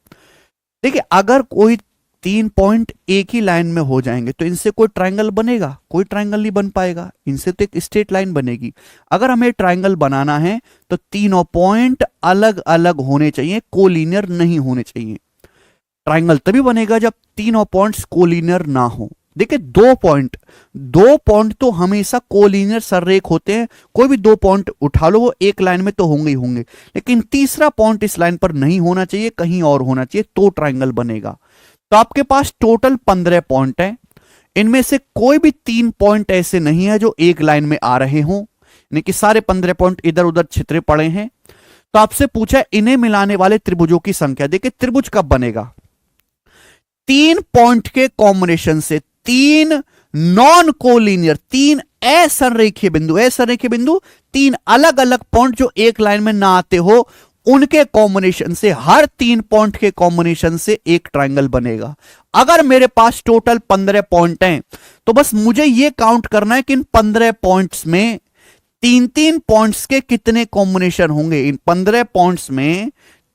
देखिए, अगर कोई 3 पॉइंट एक ही लाइन में हो जाएंगे तो इनसे कोई ट्रायंगल बनेगा? कोई ट्रायंगल नहीं बन पाएगा। इनसे तो एक स्ट्रेट लाइन बनेगी। अगर हमें ट्रायंगल बनाना है तो तीनों पॉइंट अलग अलग होने चाहिए, कोलिनियर नहीं होने चाहिए। ट्रायंगल तभी बनेगा जब तीनों पॉइंट्स कोलिनियर ना हो। देखिए दो पॉइंट तो हमेशा कोलिनियर सररेख होते हैं। कोई भी 2 पॉइंट उठा लो वो एक लाइन में तो होंगे ही होंगे, लेकिन तीसरा पॉइंट इस लाइन पर नहीं होना चाहिए, कहीं और होना चाहिए तो ट्रायंगल बनेगा। तो आपके पास टोटल 15 पॉइंट है। इनमें से कोई भी 3 पॉइंट ऐसे नहीं है जो एक लाइन में आ रहे हों, यानी कि सारे 15 पॉइंट इधर उधर छितरे पड़े हैं। तो आपसे पूछा इन्हें मिलाने वाले त्रिभुजों की संख्या। देखिए त्रिभुज कब बनेगा? 3 पॉइंट के कॉम्बिनेशन से, 3 नॉन कोलिनियर, 3 असंरेखीय बिंदु, 3 अलग अलग पॉइंट जो एक लाइन में ना आते हो, उनके कॉम्बिनेशन से, हर 3 पॉइंट के कॉम्बिनेशन से एक ट्रायंगल बनेगा। अगर मेरे पास टोटल 15 पॉइंट हैं तो बस मुझे यह काउंट करना है कि इन 15 पॉइंट्स में 3-3 पॉइंट्स के कितने कॉम्बिनेशन होंगे। इन 15 पॉइंट्स में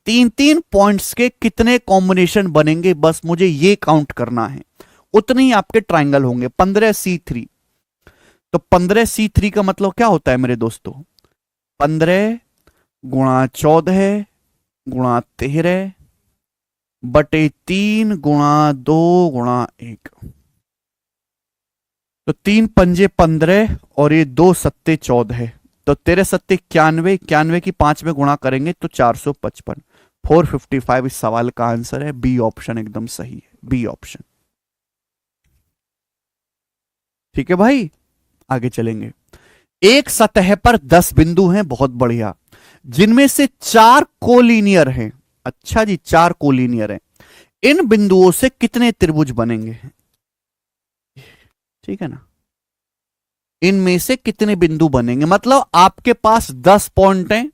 3-3 पॉइंट्स के कितने कॉम्बिनेशन बनेंगे, बस मुझे यह काउंट करना है। उतने ही आपके ट्रायंगल होंगे। 15C3, तो 15C3 का मतलब क्या होता है मेरे दोस्तों? 15 गुणा 14 गुणा 13 बटे 3 गुणा 2 गुणा 1। तो 3 पंजे 15 और ये 2 सत्ते 14, तो 13 सत्ते 91, 91 की 5 में गुणा करेंगे तो 455, 455 इस सवाल का आंसर है। बी ऑप्शन एकदम सही है, बी ऑप्शन। ठीक है भाई, आगे चलेंगे। एक सतह पर 10 बिंदु हैं, बहुत बढ़िया, जिनमें से 4 कोलिनियर हैं। अच्छा जी, 4 कोलिनियर हैं। इन बिंदुओं से कितने त्रिभुज बनेंगे? ठीक है ना, इनमें से कितने बिंदु बनेंगे? मतलब आपके पास 10 पॉइंट हैं,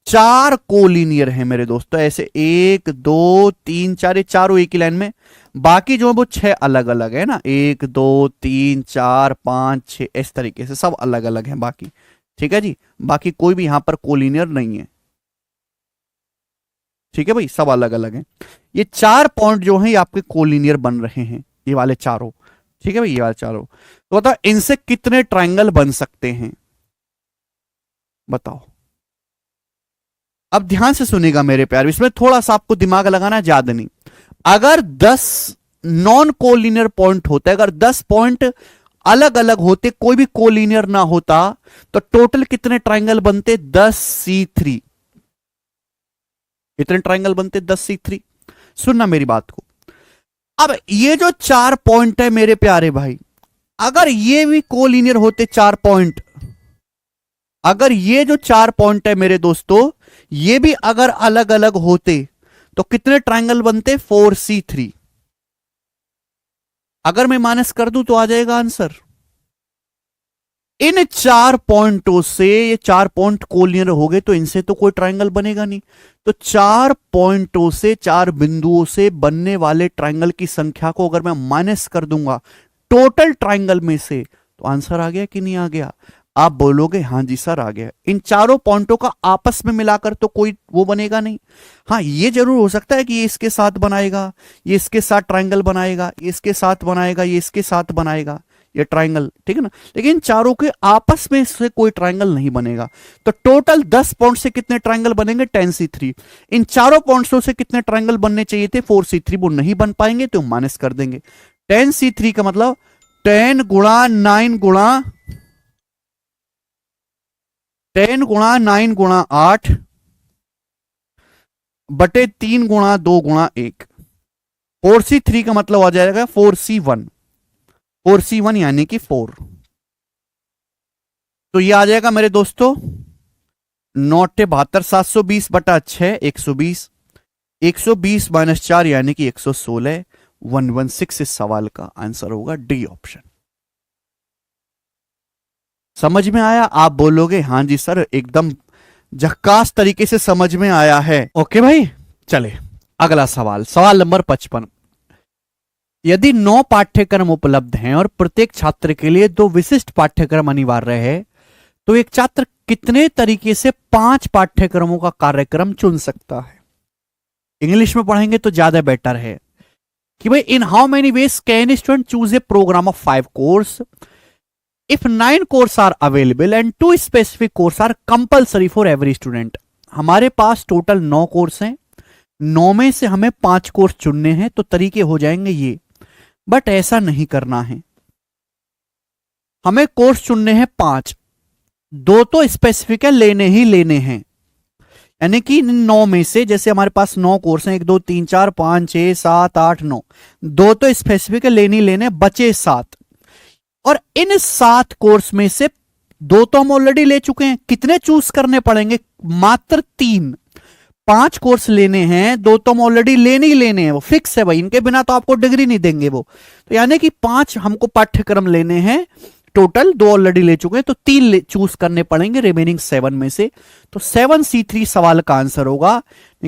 4 कोलिनियर हैं मेरे दोस्तों। ऐसे 1 2 3 4, ये चारों एक ही लाइन में, बाकी जो है वो 6 अलग अलग है ना, 1 2 3 4 5 6, इस तरीके से सब अलग अलग हैं बाकी। ठीक है जी, बाकी कोई भी यहां पर कोलिनियर नहीं है। ठीक है भाई, सब अलग अलग हैं। ये 4 पॉइंट जो हैं ये आपके कोलिनियर बन रहे हैं, ये वाले चारों। ठीक है भाई, ये वाले चारों। तो बताओ इनसे कितने ट्रायंगल बन सकते हैं? बताओ। अब ध्यान से सुनेगा मेरे प्यार, इसमें थोड़ा सा आपको दिमाग लगाना, ज्यादा नहीं। अगर 10 नॉन कोलिनियर पॉइंट होते, अगर 10 पॉइंट अलग अलग होते, कोई भी कोलिनियर ना होता, तो टोटल कितने ट्रायंगल बनते? 10C3। कितने ट्रायंगल बनते? 10C3। सुनना मेरी बात को। अब ये जो 4 पॉइंट है मेरे प्यारे भाई, अगर ये भी कोलिनियर होते 4 पॉइंट, अगर ये जो 4 पॉइंट है मेरे दोस्तों, ये भी अगर अलग अलग होते तो कितने ट्रायंगल बनते? 4C3। अगर मैं माइनस कर दूं तो आ जाएगा आंसर। इन 4 पॉइंटों से, ये 4 पॉइंट कोलिनियर हो गए तो इनसे तो कोई ट्रायंगल बनेगा नहीं। तो 4 पॉइंटों से, 4 बिंदुओं से बनने वाले ट्रायंगल की संख्या को अगर मैं माइनस कर दूंगा टोटल ट्रायंगल में से, तो आंसर आ गया कि नहीं आ गया? आप बोलोगे हां जी सर आ गया। इन चारों पॉइंटों का आपस में मिलाकर तो कोई वो बनेगा नहीं। हां, ये जरूर हो सकता है कि ये इसके साथ बनाएगा, ये इसके साथ ट्रायंगल बनाएगा, ये इसके साथ बनाएगा, ये इसके साथ बनाएगा, ये ट्रायंगल। ठीक है ना, लेकिन चारों के आपस में से कोई ट्रायंगल नहीं बनेगा। तो टोटल 10 पॉइंट से कितने ट्रायंगल बनेंगे? 10C3। इन चारों पॉइंट्सों से कितने ट्रायंगल बनने चाहिए थे? 4C3। वो नहीं बन पाएंगे तो माइनस कर देंगे। 10C3 का मतलब 10 गुणा 9 गुणा 10 गुणा 9 गुणा 8 बटे 3 गुणा 2 गुणा 1। 4C3 का मतलब आ जाएगा 4C1। 4C1 यानी कि 4। तो ये आ जाएगा मेरे दोस्तों 9-72, 720 बटा 6 120, 120 माइनस 4 यानी कि 116, 116 इस सवाल का आंसर होगा, डी ऑप्शन। समझ में आया? आप बोलोगे हां जी सर एकदम झक्कास तरीके से समझ में आया है। ओके भाई, चले अगला सवाल, सवाल नंबर 55। यदि 9 पाठ्यक्रम उपलब्ध हैं और प्रत्येक छात्र के लिए 2 विशिष्ट पाठ्यक्रम अनिवार्य है, तो एक छात्र कितने तरीके से 5 पाठ्यक्रमों का कार्यक्रम चुन सकता है? इंग्लिश में पढ़ेंगे तो ज्यादा बेटर है। कि भाई in how many ways can student choose a programme of 5 course if 9 course are available and 2 specific course are compulsory for every student. हमारे पास टोटल 9 कोर्स हैं, 9 में से हमें 5 कोर्स चुनने हैं, तो तरीके हो जाएंगे ये। बट ऐसा नहीं करना है, हमें कोर्स चुनने हैं 5, 2 तो स्पेसिफिक है, लेने ही लेने हैं। यानी कि 9 में से, जैसे हमारे पास 9 कोर्स हैं, 1 2 3 4 5 6 7 8 9, 2 तो स्पेसिफिक है, लेने ही लेने, बचे 7। और इन 7 कोर्स में से 2 तो हम ऑलरेडी ले चुके हैं, कितने चूज करने पड़ेंगे? मात्र 3। 5 कोर्स लेने हैं, 2 तो हम ऑलरेडी लेने ही लेने हैं, वो फिक्स है भाई, इनके बिना तो आपको डिग्री नहीं देंगे वो। तो यानी कि 5 हमको पाठ्यक्रम लेने हैं, टोटल 2 ऑलरेडी ले चुके हैं, तो 3 चूज करने पड़ेंगे रिमेनिंग 7 में से। तो 7C3 सवाल का आंसर होगा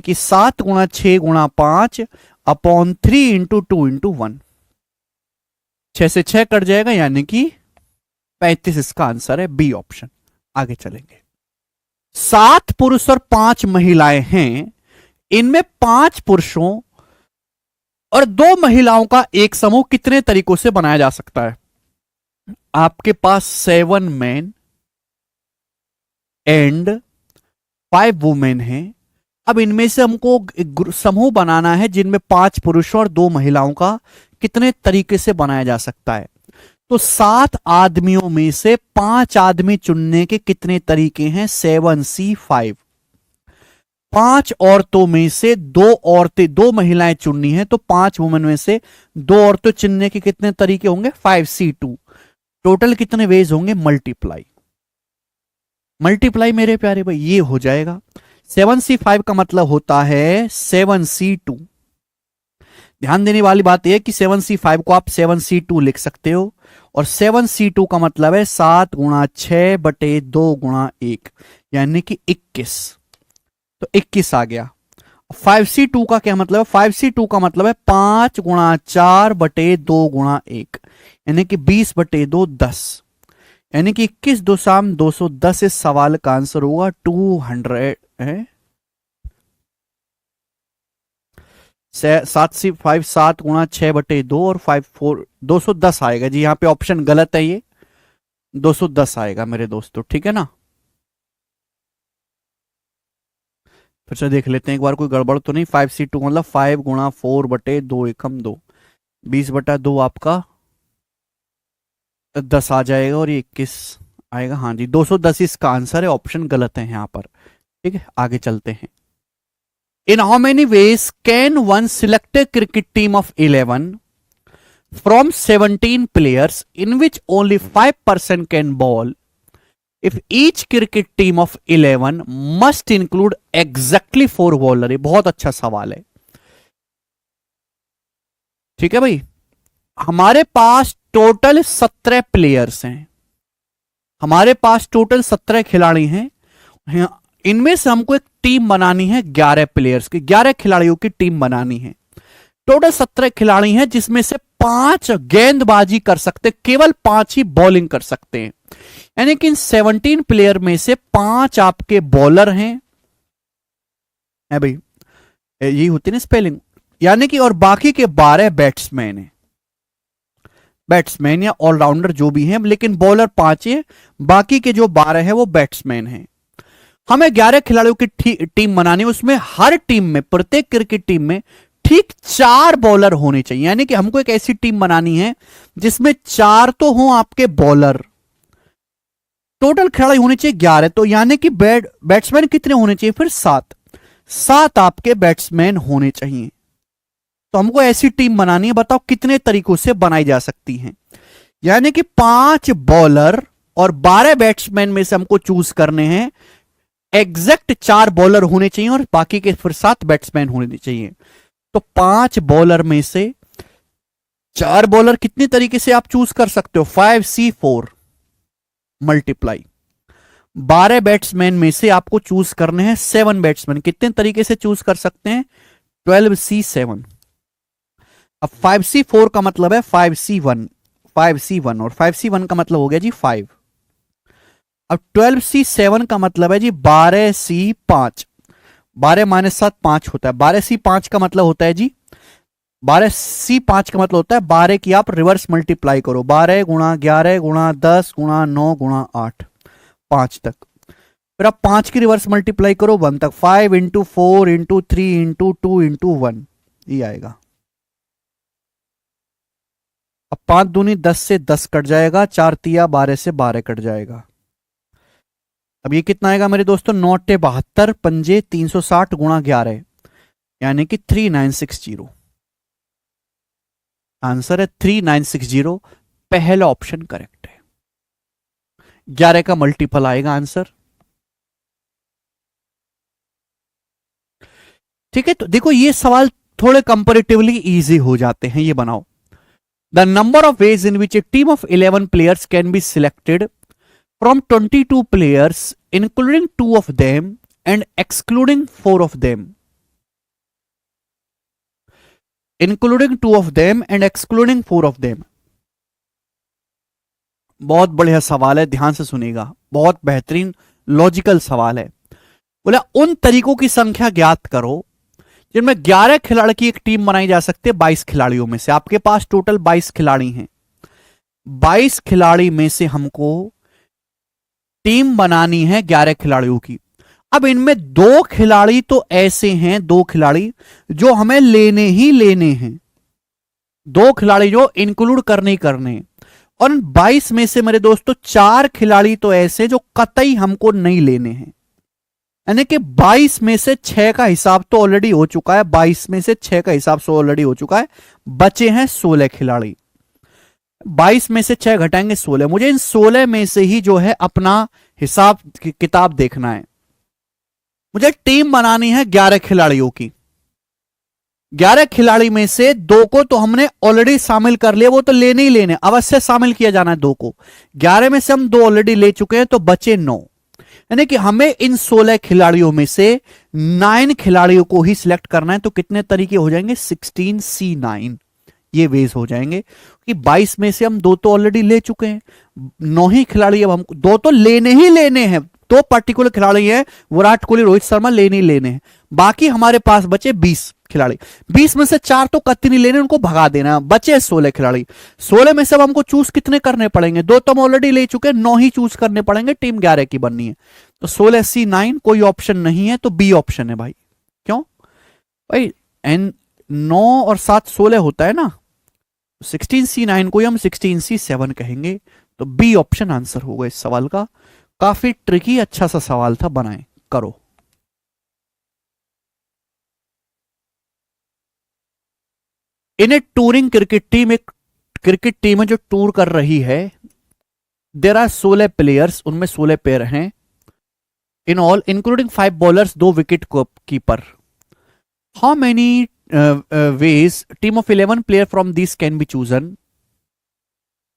कि 7 गुणा 6 गुणा 5 अपॉन 3 इंटू 2 इंटू 1। 6 से 6 कट जाएगा, यानी कि 35 इसका आंसर है, बी ऑप्शन। आगे चलेंगे। 7 पुरुष और 5 महिलाएं हैं, इनमें 5 पुरुषों और 2 महिलाओं का एक समूह कितने तरीकों से बनाया जा सकता है? आपके पास 7 मैन एंड 5 वुमेन हैं। अब इनमें से हमको एक समूह बनाना है जिनमें 5 पुरुषों और 2 महिलाओं का कितने तरीके से बनाया जा सकता है। तो 7 आदमियों में से 5 आदमी चुनने के कितने तरीके हैं? 7C5। 5 औरतों में से 2 औरतें, 2 महिलाएं चुननी है, तो 5 वुमेन में से 2 औरतें चुनने के कितने तरीके होंगे? 5C2। टोटल कितने वेज होंगे? मल्टीप्लाई। मल्टीप्लाई मेरे प्यारे भाई, ये हो जाएगा 7C5 का मतलब होता है 7C2। ध्यान देने वाली बात यह कि 7C5 को आप 7C2 लिख सकते हो, और 7C2 का मतलब है 7 गुणा 6 बटे 2 गुणा 1, यानी कि 21। तो 21 आ गया। 5C2 का क्या मतलब है? 5C2 का मतलब है 5 गुणा 4 बटे 2 गुणा 1, यानी कि 20 बटे 2 10, यानी कि 21 2 शाम 210। इस सवाल का आंसर होगा 200 है। 7C5 7 गुणा 6 बटे 2 और 5 4 210 आएगा जी। यहां पे ऑप्शन गलत है, ये 210 आएगा मेरे दोस्तों, ठीक है ना। फिर से देख लेते हैं एक बार, कोई गड़बड़ तो नहीं। 5C2 मतलब 5 गुणा 4 बटे 2 एकम 2, 20 बटा 2 आपका 10 आ जाएगा, और ये 21 आएगा। हाँ जी, 210 इसका आंसर है, ऑप्शन गलत है यहां पर। ठीक है, आगे चलते हैं। इन how many ways can one select A cricket team of 11 from 17 players in which only 5% can ball if each cricket team of 11 must include exactly 4 bowler? ये बहुत अच्छा सवाल है। ठीक है भाई, हमारे पास टोटल 17 प्लेयर्स हैं, हमारे पास टोटल 17 खिलाड़ी हैं। इनमें से हमको एक टीम बनानी है 11 प्लेयर्स की, 11 खिलाड़ियों की टीम बनानी है। टोटल 17 खिलाड़ी हैं, जिसमें से 5 गेंदबाजी कर सकते, केवल 5 ही बॉलिंग कर सकते हैं। यानी कि इन 17 प्लेयर में से 5 आपके बॉलर हैं, है भाई, यही होती है ना स्पेलिंग। यानी कि और बाकी के 12 बैट्समैन हैं, बैट्समैन या ऑलराउंडर जो भी हैं, लेकिन बॉलर 5 है, बाकी के जो 12 हैं वो बैट्समैन हैं। हमें 11 खिलाड़ियों की टीम बनानी है, उसमें हर टीम में, प्रत्येक क्रिकेट टीम में ठीक 4 बॉलर होने चाहिए। यानी कि हमको एक ऐसी टीम बनानी है जिसमें 4 तो हों आपके बॉलर। टोटल खिलाड़ी होने चाहिए 11, तो यानी कि बैट्समैन कितने होने चाहिए? फिर 7 आपके बैट्समैन होने चाहिए। तो हमको ऐसी टीम बनानी है, बताओ कितने तरीकों से बनाई जा सकती है। यानी कि 5 बॉलर और 12 बैट्समैन में से हमको चूज करने हैं। एग्जैक्ट 4 बॉलर होने चाहिए और बाकी के फिर 7 बैट्समैन होने चाहिए। तो 5 बॉलर में से 4 बॉलर कितने तरीके से आप चूज कर सकते हो? 5C4 multiply. 12 बैट्समैन में से आपको चूज करने हैं 7 बैट्समैन, कितने तरीके से चूज कर सकते हैं? 12C7। अब 5C4 का मतलब है 5C1 और 5C1 का मतलब हो गया जी 5। अब 12C7 का मतलब है जी 12C5, 12 - 7 5 होता है। 12C5 का मतलब होता है जी 12C5 का मतलब होता है 12 की आप रिवर्स मल्टीप्लाई करो, 12 गुणा 11 गुणा 10 गुणा 9 गुणा 8, 5 तक। फिर आप 5 की रिवर्स मल्टीप्लाई करो 1 तक, 5 इंटू 4 इंटू 3 इंटू 2 इंटू 1, ये आएगा। अब 5 दूनी 10 से 10 कट जाएगा, 4 तिया 12 से 12 कट जाएगा। अब ये कितना आएगा मेरे दोस्तों, 9 72 पंजे 360 गुणा 11, यानी कि 3960। आंसर है 3960, पहला ऑप्शन करेक्ट है। 11 का मल्टीपल आएगा आंसर। ठीक है, तो देखो ये सवाल थोड़े कंपैरेटिवली इजी हो जाते हैं। ये बनाओ, the number of ways in which A team of 11 players can be selected from 22 players including 2 of them and excluding 4 of them. Including 2 of them and excluding 4 of them. बहुत बढ़िया सवाल है, ध्यान से सुनिएगा, बहुत बेहतरीन लॉजिकल सवाल है। बोला उन तरीकों की संख्या ज्ञात करो जिनमें 11 खिलाड़ी की एक टीम बनाई जा सकती है 22 खिलाड़ियों में से। आपके पास टोटल 22 खिलाड़ी हैं, 22 खिलाड़ी में से हमको टीम बनानी है 11 खिलाड़ियों की। अब इनमें 2 खिलाड़ी तो ऐसे हैं, 2 खिलाड़ी जो हमें लेने ही लेने हैं, 2 खिलाड़ी जो इंक्लूड करने ही करने हैं। और 22 में से मेरे दोस्तों 4 खिलाड़ी तो ऐसे जो कतई हमको नहीं लेने हैं, यानी कि 22 में से 6 का हिसाब तो ऑलरेडी हो चुका है, 22 में से 6 का हिसाब तो ऑलरेडी हो चुका है, बचे हैं 16 खिलाड़ी। 22 में से 6 घटाएंगे 16, मुझे इन 16 में से ही जो है अपना हिसाब किताब देखना है। मुझे टीम बनानी है 11 खिलाड़ियों की। 11 खिलाड़ी में से 2 को तो हमने ऑलरेडी शामिल कर लिया, वो तो लेने ही लेने, अवश्य शामिल किया जाना है 2 को। 11 में से हम 2 ऑलरेडी ले चुके हैं, तो बचे 9, यानी कि हमें इन 16 खिलाड़ियों में से 9 खिलाड़ियों को ही सिलेक्ट करना है। तो कितने तरीके हो जाएंगे, 16C9 ये वेज हो जाएंगे, कि 22 में से हम 2 तो ऑलरेडी ले चुके हैं, 9 ही खिलाड़ी अब हमको 2 तो लेने ही लेने हैं, 2 पर्टिकुलर खिलाड़ी हैं, विराट कोहली रोहित शर्मा लेने ही लेने हैं। बाकी हमारे पास बचे 20 खिलाड़ी, 20 में से 4 तो कत्ती नहीं लेने, उनको भगा देना, बचे 16 खिलाड़ी। 16 में से अब हमको चूज कितने करने पड़ेंगे, 2 तो हम ऑलरेडी ले चुके हैं, 9 ही चूज करने पड़ेंगे, टीम 11 की बननी है। तो 16C9 कोई ऑप्शन नहीं है, तो बी ऑप्शन है भाई। क्यों भाई, 9 और 7 16 होता है ना, 16C9 को हम 16C7 कहेंगे। तो बी ऑप्शन आंसर होगा इस सवाल का। काफी ट्रिकी अच्छा सा सवाल था, बनाए करो। इन ए टूरिंग क्रिकेट टीम, एक क्रिकेट टीम है जो टूर कर रही है, देर आर 16 प्लेयर्स, उनमें 16 प्लेयर हैं in all including 5 bowlers, 2 wicket keeper. How many ways team of 11 player from these can be chosen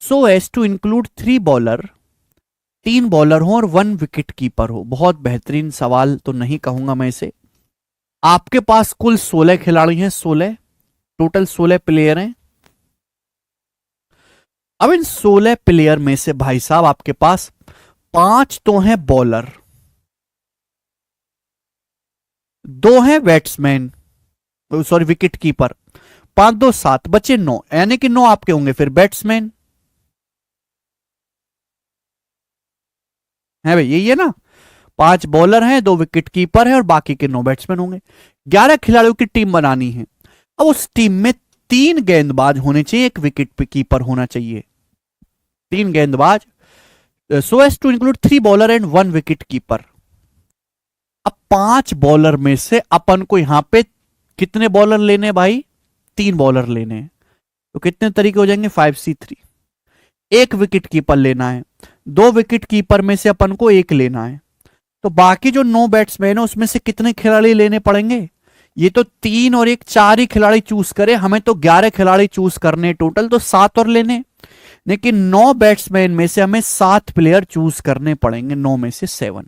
so as to include 3 bowler, 3 bowler हो और 1 विकेट कीपर हो। बहुत बेहतरीन सवाल तो नहीं कहूंगा मैं इसे। आपके पास कुल 16 खिलाड़ी हैं, 16 टोटल 16 प्लेयर हैं। अब इन 16 प्लेयर में से भाई साहब आपके पास 5 तो हैं बॉलर, 2 हैं बैट्समैन, सॉरी विकेट कीपर, 5 2 7, बचे 9, यानी कि 9 आपके होंगे फिर बैट्समैन है भाई, यही है ना। 5 बॉलर हैं, 2 विकेट कीपर है और बाकी के 9 बैट्समैन होंगे। 11 खिलाड़ियों की टीम बनानी है। अब उस टीम में 3 गेंदबाज होने चाहिए, 1 विकेट कीपर होना चाहिए, 3 गेंदबाज, so as to include 3 bowler and 1 wicket keeper. अब 5 बॉलर में से अपन को यहां पे कितने बॉलर लेने भाई, 3 बॉलर लेने हैं। तो कितने तरीके हो जाएंगे, 5C3। 1 विकेट कीपर लेना है, 2 विकेट कीपर में से अपन को 1 लेना है। तो बाकी जो 9 बैट्समैन है उसमें से कितने खिलाड़ी लेने पड़ेंगे, ये तो 3 और 1 4 ही खिलाड़ी चूज करे, हमें तो 11 खिलाड़ी चूज करने टोटल, तो 7 और लेने। लेकिन 9 बैट्समैन में से हमें 7 प्लेयर चूज करने पड़ेंगे, 9 में से 7,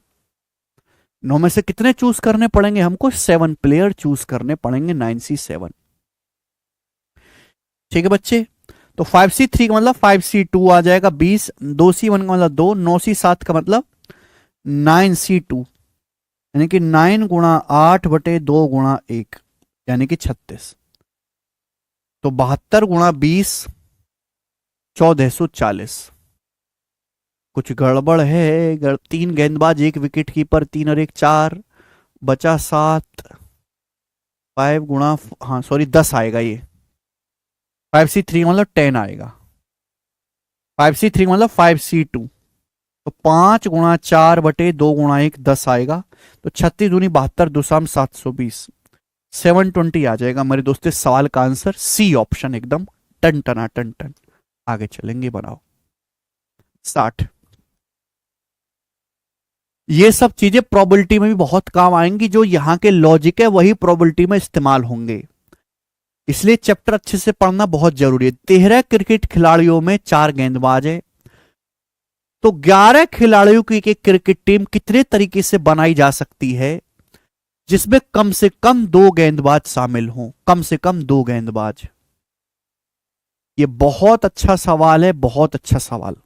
9 में से कितने चूज करने पड़ेंगे हमको, 7 प्लेयर चूज करने पड़ेंगे, 9C7। ठीक है बच्चे, तो 5C3 का मतलब 5C2 आ जाएगा 20, 2C1 का मतलब 2, 9C7 का मतलब 9C2, यानी कि 9 गुणा 8 बटे 2 गुणा 1, यानी कि 36। तो 72 गुणा 20 1440। कुछ गड़बड़ है। 3 गेंदबाज, 1 विकेट कीपर, 3 और 1 4, बचा 7। 5 गुणा, हाँ सॉरी 10 आएगा ये। 5C3 मतलब 10 आएगा। 5C3 मतलब 5C2। तो 5 गुणा 4 बटे 2 गुणा 1 10 आएगा। तो 36 दूनी 72 दुसाम 720, 720 आ जाएगा मेरे दोस्तों। सवाल का आंसर सी ऑप्शन, एकदम टन टना टन टन। आगे चलेंगे, बनाओ 60। ये सब चीजें प्रोबेबिलिटी में भी बहुत काम आएंगी। जो यहां के लॉजिक है वही प्रोबेबिलिटी में इस्तेमाल होंगे, इसलिए चैप्टर अच्छे से पढ़ना बहुत जरूरी है। 13 क्रिकेट खिलाड़ियों में 4 गेंदबाज है, तो 11 खिलाड़ियों की एक क्रिकेट टीम कितने तरीके से बनाई जा सकती है जिसमें कम से कम 2 गेंदबाज शामिल हों? कम से कम 2 गेंदबाज। ये बहुत अच्छा सवाल है, बहुत अच्छा सवाल।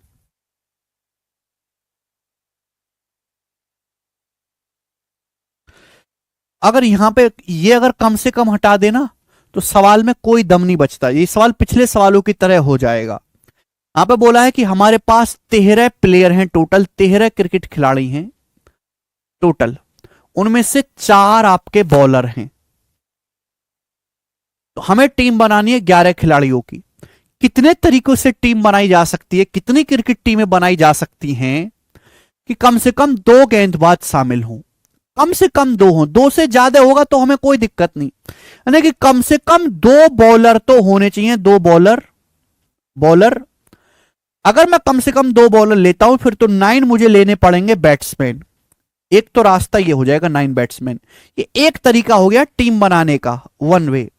अगर यहां पे ये अगर कम से कम हटा देना तो सवाल में कोई दम नहीं बचता। ये सवाल पिछले सवालों की तरह हो जाएगा। यहां पे बोला है कि हमारे पास 13 प्लेयर हैं टोटल, 13 क्रिकेट खिलाड़ी हैं टोटल, उनमें से 4 आपके बॉलर हैं। तो हमें टीम बनानी है 11 खिलाड़ियों की। कितने तरीकों से टीम बनाई जा सकती है, कितनी क्रिकेट टीमें बनाई जा सकती हैं कि कम से कम 2 गेंदबाज शामिल हों? कम से कम 2 हों, 2 से ज्यादा होगा तो हमें कोई दिक्कत नहीं, यानी कि कम से कम 2 बॉलर तो होने चाहिए। 2 बॉलर अगर मैं कम से कम 2 बॉलर लेता हूं फिर तो 9 मुझे लेने पड़ेंगे बैट्समैन। एक तो रास्ता ये हो जाएगा 9 बैट्समैन। ये एक तरीका हो गया टीम बनाने का, वन वे।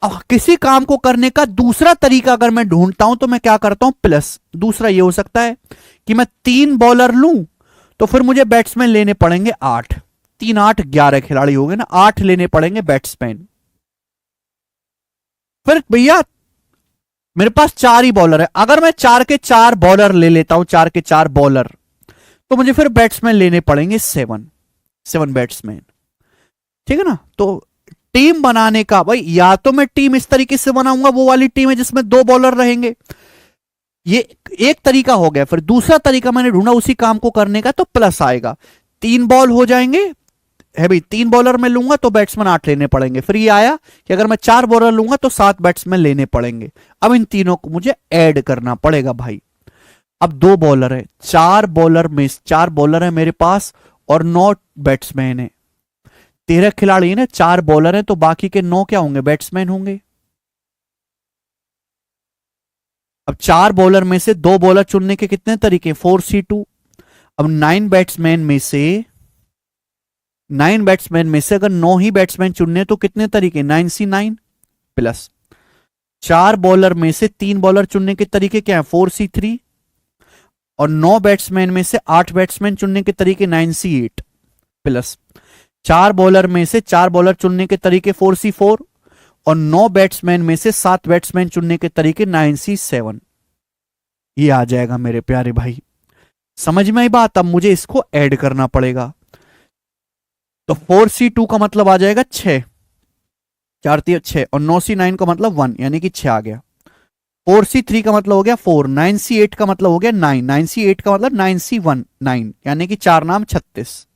अब किसी काम को करने का दूसरा तरीका अगर मैं ढूंढता हूं तो मैं क्या करता हूं, प्लस। दूसरा ये हो सकता है कि मैं 3 बॉलर लूं तो फिर मुझे बैट्समैन लेने पड़ेंगे 8। 3 8 11 खिलाड़ी हो गए ना, 8 लेने पड़ेंगे बैट्समैन। फिर भैया मेरे पास 4 ही बॉलर है, अगर मैं 4 के 4 बॉलर ले लेता हूं, 4 के 4 बॉलर, तो मुझे फिर बैट्समैन लेने पड़ेंगे 7 बैट्समैन। ठीक है ना। तो टीम बनाने का भाई, या तो मैं टीम इस तरीके से बनाऊंगा, वो वाली टीम है जिसमें 2 बॉलर रहेंगे, ये एक तरीका हो गया। फिर दूसरा तरीका मैंने ढूंढा उसी काम को करने का, तो प्लस आएगा। 3 बॉल हो जाएंगे है भाई, 3 बॉलर में लूंगा तो बैट्समैन 8 लेने पड़ेंगे। फिर ये आया कि अगर मैं 4 बॉलर लूंगा तो 7 बैट्समैन लेने पड़ेंगे। अब इन तीनों को मुझे ऐड करना पड़ेगा भाई। अब 2 बॉलर है, 4 बॉलर है मेरे पास और 9 बैट्समैन है। 13 खिलाड़ी है ना, 4 बॉलर है, तो बाकी के 9 क्या होंगे, बैट्समैन होंगे। अब 4 बॉलर में से 2 बॉलर चुनने के कितने तरीके, 4C2। अब 9 बैट्समैन में से अगर 9 ही बैट्समैन चुनने तो कितने तरीके, 9C9 प्लस 4 बॉलर में से 3 बॉलर चुनने के तरीके क्या है, 4C3। और 9 बैट्समैन में से 8 बैट्समैन चुनने के तरीके 9C8 प्लस 4 बॉलर में से 4 बॉलर चुनने के तरीके 4C4 और 9 बैट्समैन में से 7 बैट्समैन चुनने के तरीके 9C7। ये आ जाएगा मेरे प्यारे भाई, समझ में आई बात। अब मुझे इसको ऐड करना पड़ेगा। तो 4C2 का मतलब आ जाएगा 6, 4 3 6, और 9C9 का मतलब 1, यानी कि 6 आ गया। 4C3 का मतलब हो गया 4, 9C8 का मतलब हो गया 9, 9C8 का मतलब 9C1 9, यानी कि 4 नाम 36।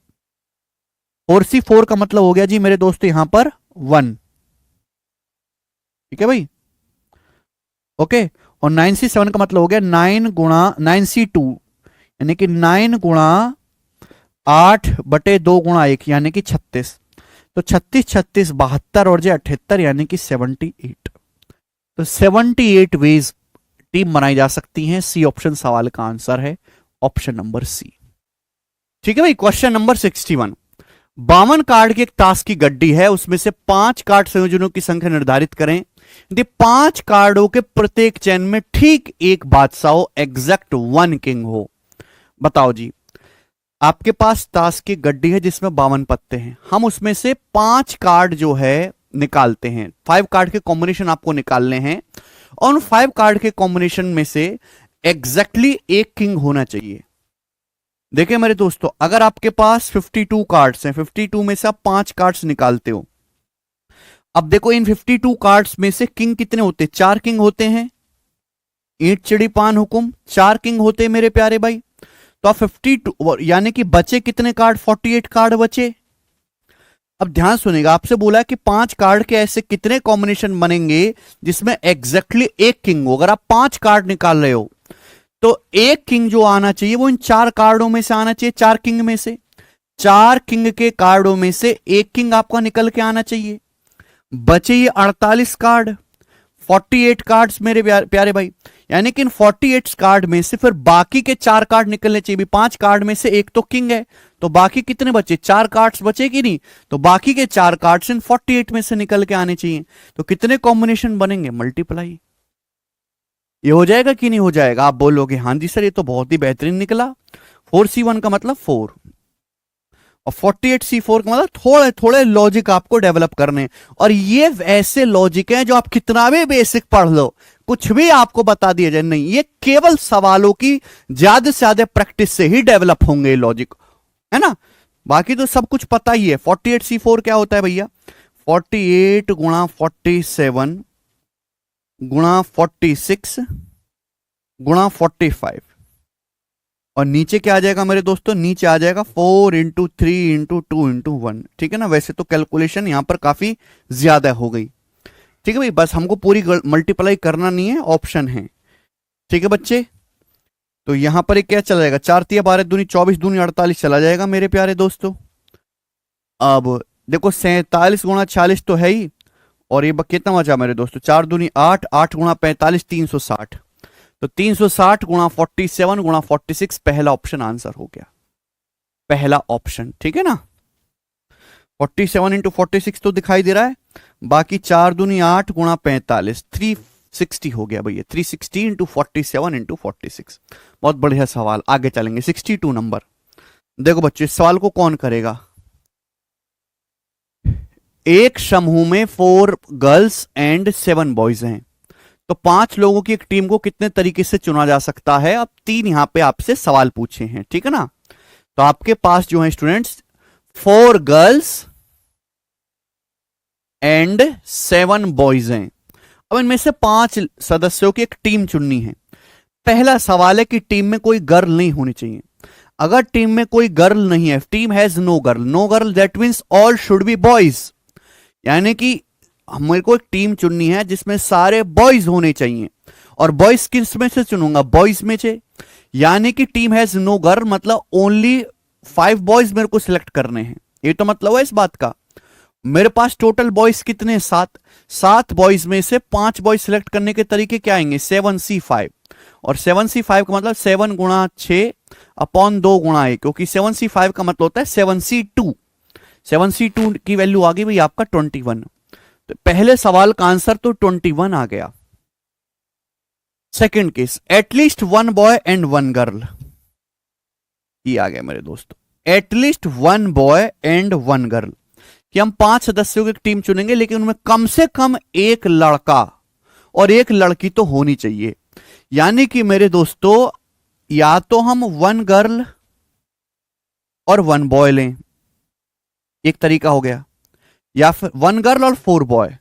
4C4 का मतलब हो गया जी मेरे दोस्तों यहां पर 1। ठीक है भाई, ओके। और 9C7 का मतलब हो गया 9 गुणा 9C2, यानी कि 9 गुणा 8 बटे 2 गुणा 1, यानी कि 36। तो 36 36 72 और 78, यानी कि 78। तो 78 वेज टीम बनाई जा सकती है। सी ऑप्शन सवाल का आंसर है, ऑप्शन नंबर सी। ठीक है भाई, क्वेश्चन नंबर 61। 52 कार्ड की एक ताश की गड्डी है, उसमें से 5 कार्ड संयोजनों की संख्या निर्धारित करें। यदि 5 कार्डों के प्रत्येक चैन में ठीक एक बादशाह हो, एग्जैक्ट 1 किंग हो। बताओ जी, आपके पास ताश की गड्डी है जिसमें 52 पत्ते हैं, हम उसमें से 5 कार्ड जो है निकालते हैं। 5 कार्ड के कॉम्बिनेशन आपको निकालने हैं और उन 5 कार्ड के कॉम्बिनेशन में से एग्जैक्टली एक किंग होना चाहिए। देखिए मेरे दोस्तों, अगर आपके पास 52 कार्ड्स हैं, 52 में से आप 5 कार्ड्स निकालते हो। अब देखो इन 52 कार्ड्स में से किंग कितने होते हैं? 4 किंग होते हैं। ईंट चिड़ी पान हुकुम, 4 किंग होते हैं मेरे प्यारे भाई। तो आप 52 यानी कि बचे कितने कार्ड? 48 कार्ड बचे। अब ध्यान सुनेगा, आपसे बोला है कि 5 कार्ड के ऐसे कितने कॉम्बिनेशन बनेंगे जिसमें एग्जैक्टली एक किंग हो। अगर आप 5 कार्ड निकाल रहे हो तो एक किंग जो आना चाहिए वो इन 4 कार्डों में से आना चाहिए। 4 किंग में से, 4 किंग के कार्डों में से एक किंग आपका निकल के आना चाहिए। बचे ये 48 कार्ड, 48 कार्ड्स मेरे प्यारे भाई। यानी कि इन 48 कार्ड में से फिर बाकी के 4 कार्ड निकलने चाहिए। 5 कार्ड में से एक तो किंग है, तो बाकी कितने बचे? 4 कार्ड्स बचे कि नहीं? तो बाकी के 4 कार्ड्स इन 48 में से निकल के आने चाहिए। तो कितने कॉम्बिनेशन बनेंगे? मल्टीप्लाई। ये हो जाएगा कि नहीं हो जाएगा? आप बोलोगे हाँ जी सर ये तो बहुत ही बेहतरीन निकला। 4C1 का मतलब 4 और 48C4 का मतलब थोड़े थोड़े लॉजिक आपको डेवलप करने। और ये ऐसे लॉजिक हैं जो आप कितना भी बेसिक पढ़ लो, कुछ भी आपको बता दिया जाए, नहीं, ये केवल सवालों की ज्यादा से ज्यादा प्रैक्टिस से ही डेवलप होंगे लॉजिक, है ना। बाकी तो सब कुछ पता ही है। 48C4 क्या होता है भैया? 48 गुणा 47 गुणा 46 गुणा 45 और नीचे क्या आ जाएगा मेरे दोस्तों? नीचे आ जाएगा 4 इंटू 3 इंटू 2 इंटू 1। ठीक है ना। वैसे तो कैलकुलेशन यहां पर काफी ज्यादा हो गई। ठीक है भाई, बस हमको पूरी मल्टीप्लाई करना नहीं है, ऑप्शन है। ठीक है बच्चे, तो यहां पर क्या चला जाएगा? 4 तिया 12 दूनी 24 दूनी 48 चला जाएगा मेरे प्यारे दोस्तों। अब देखो 47 गुणा 46 तो है ही, और ये कितना बचा मेरे दोस्तों? 4 दूनी 8, 8 गुणा 45 360। तो 360 गुणा 47 गुणा 46 पहला ऑप्शन आंसर हो गया, पहला ऑप्शन। ठीक है ना। 47 इंटू 46 तो दिखाई दे रहा है, बाकी 4 दूनी 8 गुणा 45 360 हो गया भैया। 360 इंटू 47 इंटू 46। बहुत बढ़िया सवाल, आगे चलेंगे। 62 नंबर देखो बच्चे, इस सवाल को कौन करेगा? एक समूह में 4 गर्ल्स एंड 7 बॉयज हैं, तो 5 लोगों की एक टीम को कितने तरीके से चुना जा सकता है? अब 3 यहां पे आपसे सवाल पूछे हैं। ठीक है ना। तो आपके पास जो है स्टूडेंट्स 4 गर्ल्स एंड 7 बॉयज हैं। अब इनमें से 5 सदस्यों की एक टीम चुननी है। पहला सवाल है कि टीम में कोई गर्ल नहीं होनी चाहिए। अगर टीम में कोई गर्ल नहीं है, team has no girl, no girl, that means all should be boys. यानी कि मेरे को एक टीम चुननी है जिसमें सारे बॉयज होने चाहिए, और बॉयज किस में से चुनूंगा? बॉयज में से। यानी कि टीम हैज नो गर्ल मतलब ओनली 5 बॉयज मेरे को सिलेक्ट करने हैं। ये तो मतलब है इस बात का। मेरे पास टोटल बॉयज कितने? 7 बॉयज में से 5 बॉयज सिलेक्ट करने के तरीके क्या आएंगे? 7C5, और 7C5 का मतलब 7 गुणा 6 अपॉन 2 गुणा 1, क्योंकि 7C5 का मतलब होता है 7C2। 7C2 की वैल्यू आ गई भाई आपका 21। तो पहले सवाल का आंसर तो 21 आ गया। Second case, at least 1 boy and 1 girl, ये आ गया मेरे दोस्तों। एटलीस्ट 1 बॉय एंड 1 गर्ल कि हम 5 सदस्यों की टीम चुनेंगे, लेकिन उनमें कम से कम एक लड़का और एक लड़की तो होनी चाहिए। यानी कि मेरे दोस्तों या तो हम 1 गर्ल और 1 बॉय लें, एक तरीका हो गया, या फिर 1 गर्ल और 4 बॉय।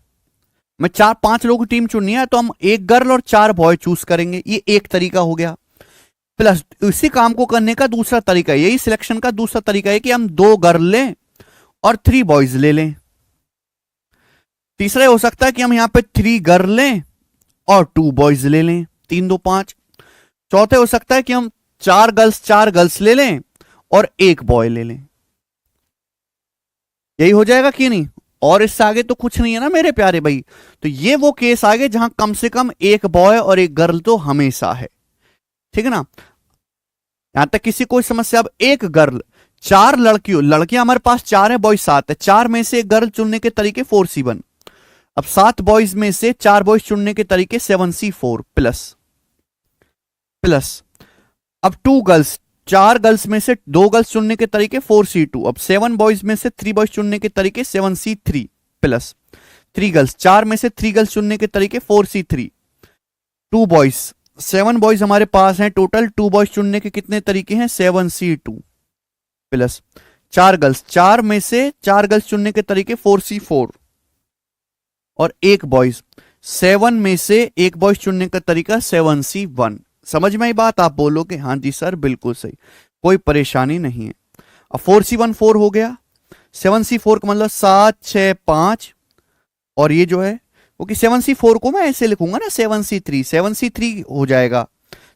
मैं 4-5 लोगों की टीम चुननी है तो हम 1 गर्ल और 4 बॉय चूज करेंगे, ये एक तरीका हो गया। प्लस इसी काम को करने का दूसरा तरीका, यही सिलेक्शन का दूसरा तरीका है कि हम 2 गर्ल लें और 3 बॉयज ले लें। तीसरा हो सकता है कि हम यहां पे 3 गर्ल लें और 2 बॉयज ले लें, 3 2 5। चौथे हो सकता है कि हम 4 गर्ल्स ले लें और 1 बॉय ले लें। यही हो जाएगा कि नहीं? और इससे आगे तो कुछ नहीं है ना मेरे प्यारे भाई। तो ये वो केस आ गए जहां कम से कम 1 बॉय और 1 गर्ल तो हमेशा है। ठीक है ना। यहां तक किसी कोई समस्या? अब 1 गर्ल, 4 लड़कियां हमारे पास 4 है, बॉयज 7 है। 4 में से 1 गर्ल चुनने के तरीके 4C1। अब 7 बॉयज में से 4 बॉयज चुनने के तरीके 7C4 प्लस अब 2 गर्ल्स, 4 गर्ल्स में से 2 गर्ल्स चुनने के तरीके 4C2। अब 7 बॉयज में से 3 बॉयज चुनने के तरीके 7C3 प्लस 3 गर्ल्स, 4 में से 3 गर्ल्स चुनने के तरीके 4C3। 2 बॉयज, 7 बॉयज हमारे पास हैं टोटल, 2 बॉयज चुनने के कितने तरीके हैं? 7C2 प्लस 4 गर्ल्स, 4 में से 4 गर्ल्स चुनने के तरीके 4C4 और एक बॉयज। 7 में से एक बॉयज चुनने का तरीका 7C1। समझ में आई बात? आप बोलोगे हाँ जी सर बिल्कुल सही, कोई परेशानी नहीं है। अब 4C1 4 हो गया, 7C4 का मतलब 7 6 5, और ये जो है क्योंकि 7C4 को मैं ऐसे लिखूंगा ना 7C3, 7C3 हो जाएगा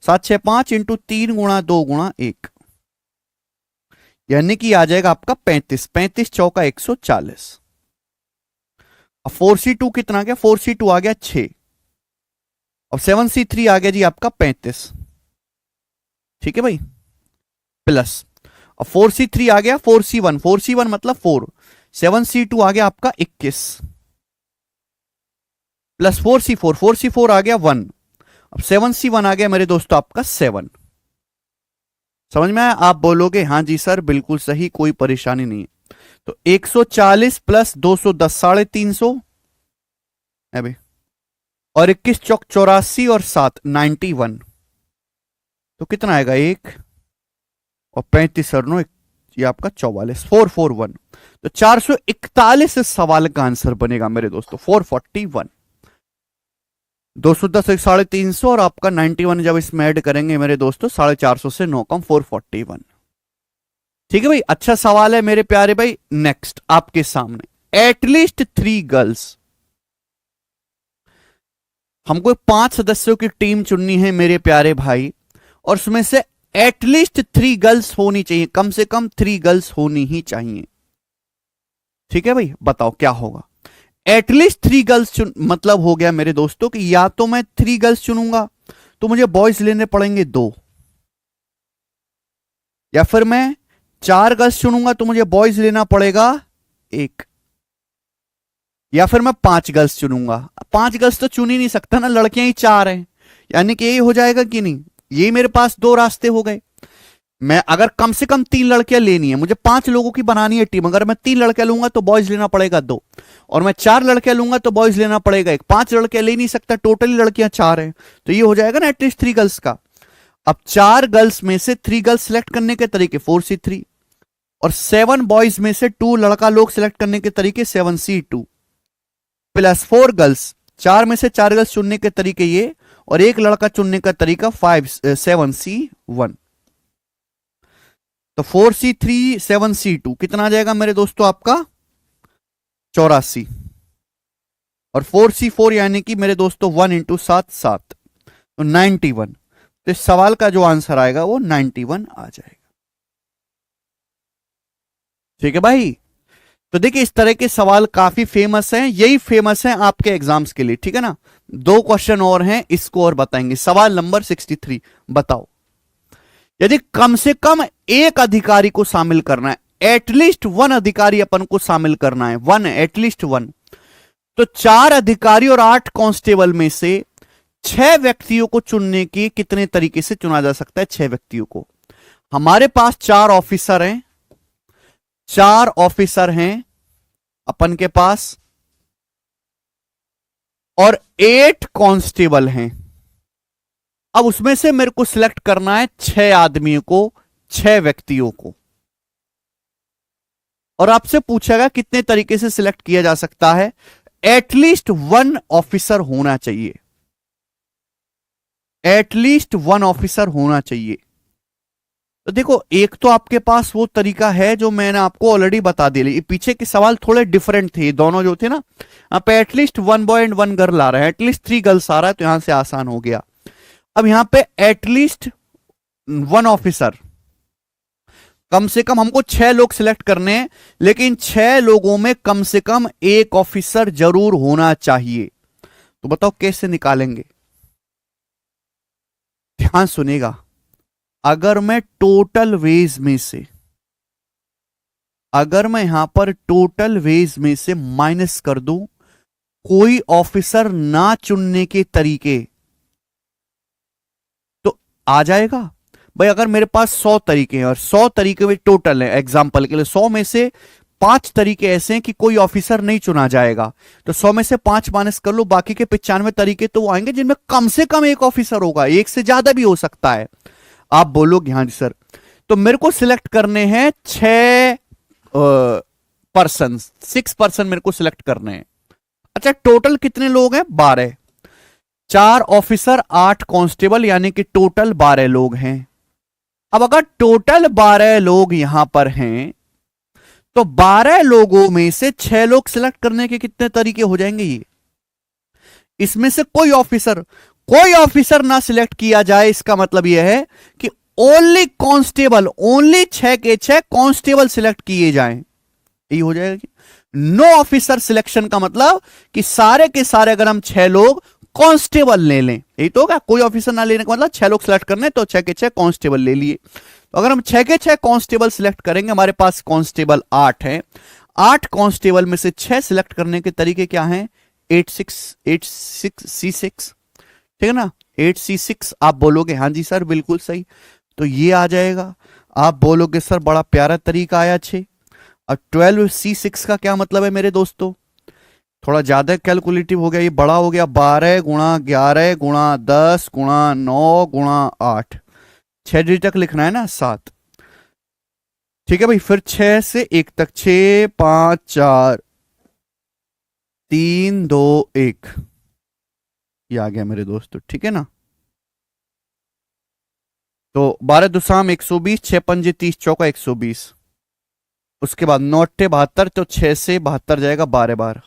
7 6 5 इंटू 3 गुणा 2 गुणा 1, यानी कि आ जाएगा आपका 35, 35 चौका 140। अब 4C2 कितना आ गया? 4C2 आ गया 6, और 7C3 आ गया जी आपका 35। ठीक है भाई, प्लस अब 4C3 आ गया 4C1, 4C1 मतलब 4, 7C2 आ गया आपका 21, प्लस 4C4, 4C4 आ गया 1, अब 7C1 आ गया मेरे दोस्तों आपका 7। समझ में आया? आप बोलोगे हाँ जी सर बिल्कुल सही, कोई परेशानी नहीं है। तो 140 प्लस 210 350 है भाई, और 21 चौक 84 और 7 91, तो कितना आएगा? 1 और 35 और 9, ये आपका 44, 441। तो 441 इस सवाल का आंसर बनेगा मेरे दोस्तों 441। 210 350 और आपका 91 जब इसमें ऐड करेंगे मेरे दोस्तों 450 से 9 कम 441। ठीक है भाई, अच्छा सवाल है मेरे प्यारे भाई। नेक्स्ट आपके सामने एटलीस्ट 3 गर्ल्स, हमको 5 सदस्यों की टीम चुननी है मेरे प्यारे भाई, और उसमें से एटलीस्ट 3 गर्ल्स होनी चाहिए, कम से कम 3 गर्ल्स होनी ही चाहिए। ठीक है भाई, बताओ क्या होगा? एटलीस्ट 3 गर्ल्स मतलब हो गया मेरे दोस्तों कि या तो मैं 3 गर्ल्स चुनूंगा तो मुझे बॉयज लेने पड़ेंगे 2, या फिर मैं 4 गर्ल्स चुनूंगा तो मुझे बॉयज लेना पड़ेगा 1, या फिर मैं 5 गर्ल्स चुनूंगा। 5 गर्ल्स तो चुन ही नहीं सकता ना, लड़कियां ही 4 हैं, यानी कि यही हो जाएगा कि नहीं? ये मेरे पास 2 रास्ते हो गए। मैं अगर कम से कम 3 लड़कियां लेनी है, मुझे 5 लोगों की बनानी है टीम, अगर मैं 3 लड़कियां लूंगा तो बॉयज लेना पड़ेगा 2, और मैं 4 लड़कियां लूंगा तो बॉयज लेना पड़ेगा 1। 5 लड़कियां ले नहीं सकता, टोटली लड़कियां 4 हैं, तो ये हो जाएगा ना एटलीस्ट 3 गर्ल्स का। अब 4 गर्ल्स में से 3 गर्ल्स सिलेक्ट करने के तरीके 4C3, और 7 बॉयज में से 2 लड़का लोग सिलेक्ट करने के तरीके 7C2, प्लस 4 गर्ल्स, 4 में से 4 गर्ल्स चुनने के तरीके ये, और 1 लड़का चुनने का तरीका 7C1। तो 4C3 7C2 कितना आ जाएगा मेरे दोस्तों आपका? 84, और 4C4 यानी कि मेरे दोस्तों 1 इंटू 7 7, तो 91। तो इस सवाल का जो आंसर आएगा वो 91 आ जाएगा। ठीक है भाई, तो देखिए इस तरह के सवाल काफी फेमस हैं, यही फेमस हैं आपके एग्जाम्स के लिए। ठीक है ना, 2 क्वेश्चन और हैं, इसको और बताएंगे। सवाल नंबर 63, बताओ यदि कम से कम 1 अधिकारी को शामिल करना है, एटलीस्ट 1 अधिकारी अपन को शामिल करना है, 1 एटलीस्ट 1, तो 4 अधिकारी और 8 कांस्टेबल में से 6 व्यक्तियों को चुनने की कितने तरीके से चुना जा सकता है? 6 व्यक्तियों को। हमारे पास 4 ऑफिसर हैं, 4 ऑफिसर हैं अपन के पास, और 8 कांस्टेबल हैं। अब उसमें से मेरे को सिलेक्ट करना है 6 आदमियों को, 6 व्यक्तियों को, और आपसे पूछेगा कितने तरीके से सिलेक्ट किया जा सकता है। एटलीस्ट 1 ऑफिसर होना चाहिए, एटलीस्ट 1 ऑफिसर होना चाहिए। तो देखो एक तो आपके पास वो तरीका है जो मैंने आपको ऑलरेडी बता दिया, पीछे के सवाल थोड़े डिफरेंट थे, दोनों जो थे ना, आप एटलीस्ट 1 बॉय एंड 1 गर्ल आ रहा है, एटलीस्ट 3 गर्ल्स आ रहा है, तो यहां से आसान हो गया। अब यहां पे एटलीस्ट 1 ऑफिसर, कम से कम हमको 6 लोग सिलेक्ट करने हैं, लेकिन 6 लोगों में कम से कम 1 ऑफिसर जरूर होना चाहिए। तो बताओ कैसे निकालेंगे? ध्यान सुनेगा, अगर मैं टोटल वेज में से, अगर मैं यहां पर टोटल वेज में से माइनस कर दूं कोई ऑफिसर ना चुनने के तरीके, तो आ जाएगा भाई। अगर मेरे पास 100 तरीके हैं और 100 तरीके में टोटल है, एग्जांपल के लिए 100 में से 5 तरीके ऐसे हैं कि कोई ऑफिसर नहीं चुना जाएगा, तो 100 में से 5 माइनस कर लो, बाकी के 95 तरीके तो वो आएंगे जिनमें कम से कम 1 ऑफिसर होगा, 1 से ज्यादा भी हो सकता है। आप बोलोगे हाँ जी सर, तो मेरे को सिलेक्ट करने हैं 6 पर्सन, 6 पर्सन मेरे को सिलेक्ट करने हैं। अच्छा, टोटल कितने लोग हैं? 12। 4 ऑफिसर 8 कांस्टेबल, यानी कि टोटल 12 लोग हैं। अब अगर टोटल 12 लोग यहां पर हैं तो 12 लोगों में से 6 लोग सिलेक्ट करने के कितने तरीके हो जाएंगे? ये इसमें से कोई ऑफिसर ना सिलेक्ट किया जाए, इसका मतलब यह है कि ओनली कांस्टेबल, ओनली 6 के 6 कांस्टेबल सिलेक्ट किए जाएं। यही हो जाएगा कि नो ऑफिसर सिलेक्शन का मतलब कि सारे के सारे अगर हम 6 लोग कांस्टेबल ले लें, यही तो होगा। कोई ऑफिसर ना लेने का मतलब 6 लोग सिलेक्ट करने, तो 6 के 6 कांस्टेबल ले लिए। तो अगर हम 6 के 6 कांस्टेबल सिलेक्ट करेंगे, हमारे पास कांस्टेबल 8 हैं। 8 कांस्टेबल में से 6 सिलेक्ट करने के तरीके क्या हैं? 8C6, ठीक है ना? 8C6 आप बोलोगे हाँ जी सर बिल्कुल सही, तो ये आ जाएगा। आप बोलोगे सर बड़ा प्यारा तरीका आया 6। और 12C6 का क्या मतलब है मेरे दोस्तों? थोड़ा ज्यादा कैलकुलेटिव हो गया, ये बड़ा हो गया। 12 गुणा 11 गुणा 10 गुणा 9 गुणा 8, 6 डिजिट तक लिखना है ना, 7। ठीक है भाई, फिर 6 से 1 तक, 6 5 4 3 2 1, ये आ गया मेरे दोस्तों, ठीक है ना? तो 12 दुसाम 120, 6 पंजे 30, चौका 120। उसके बाद 9 8 72, तो 6 से 72 जाएगा, 12 12,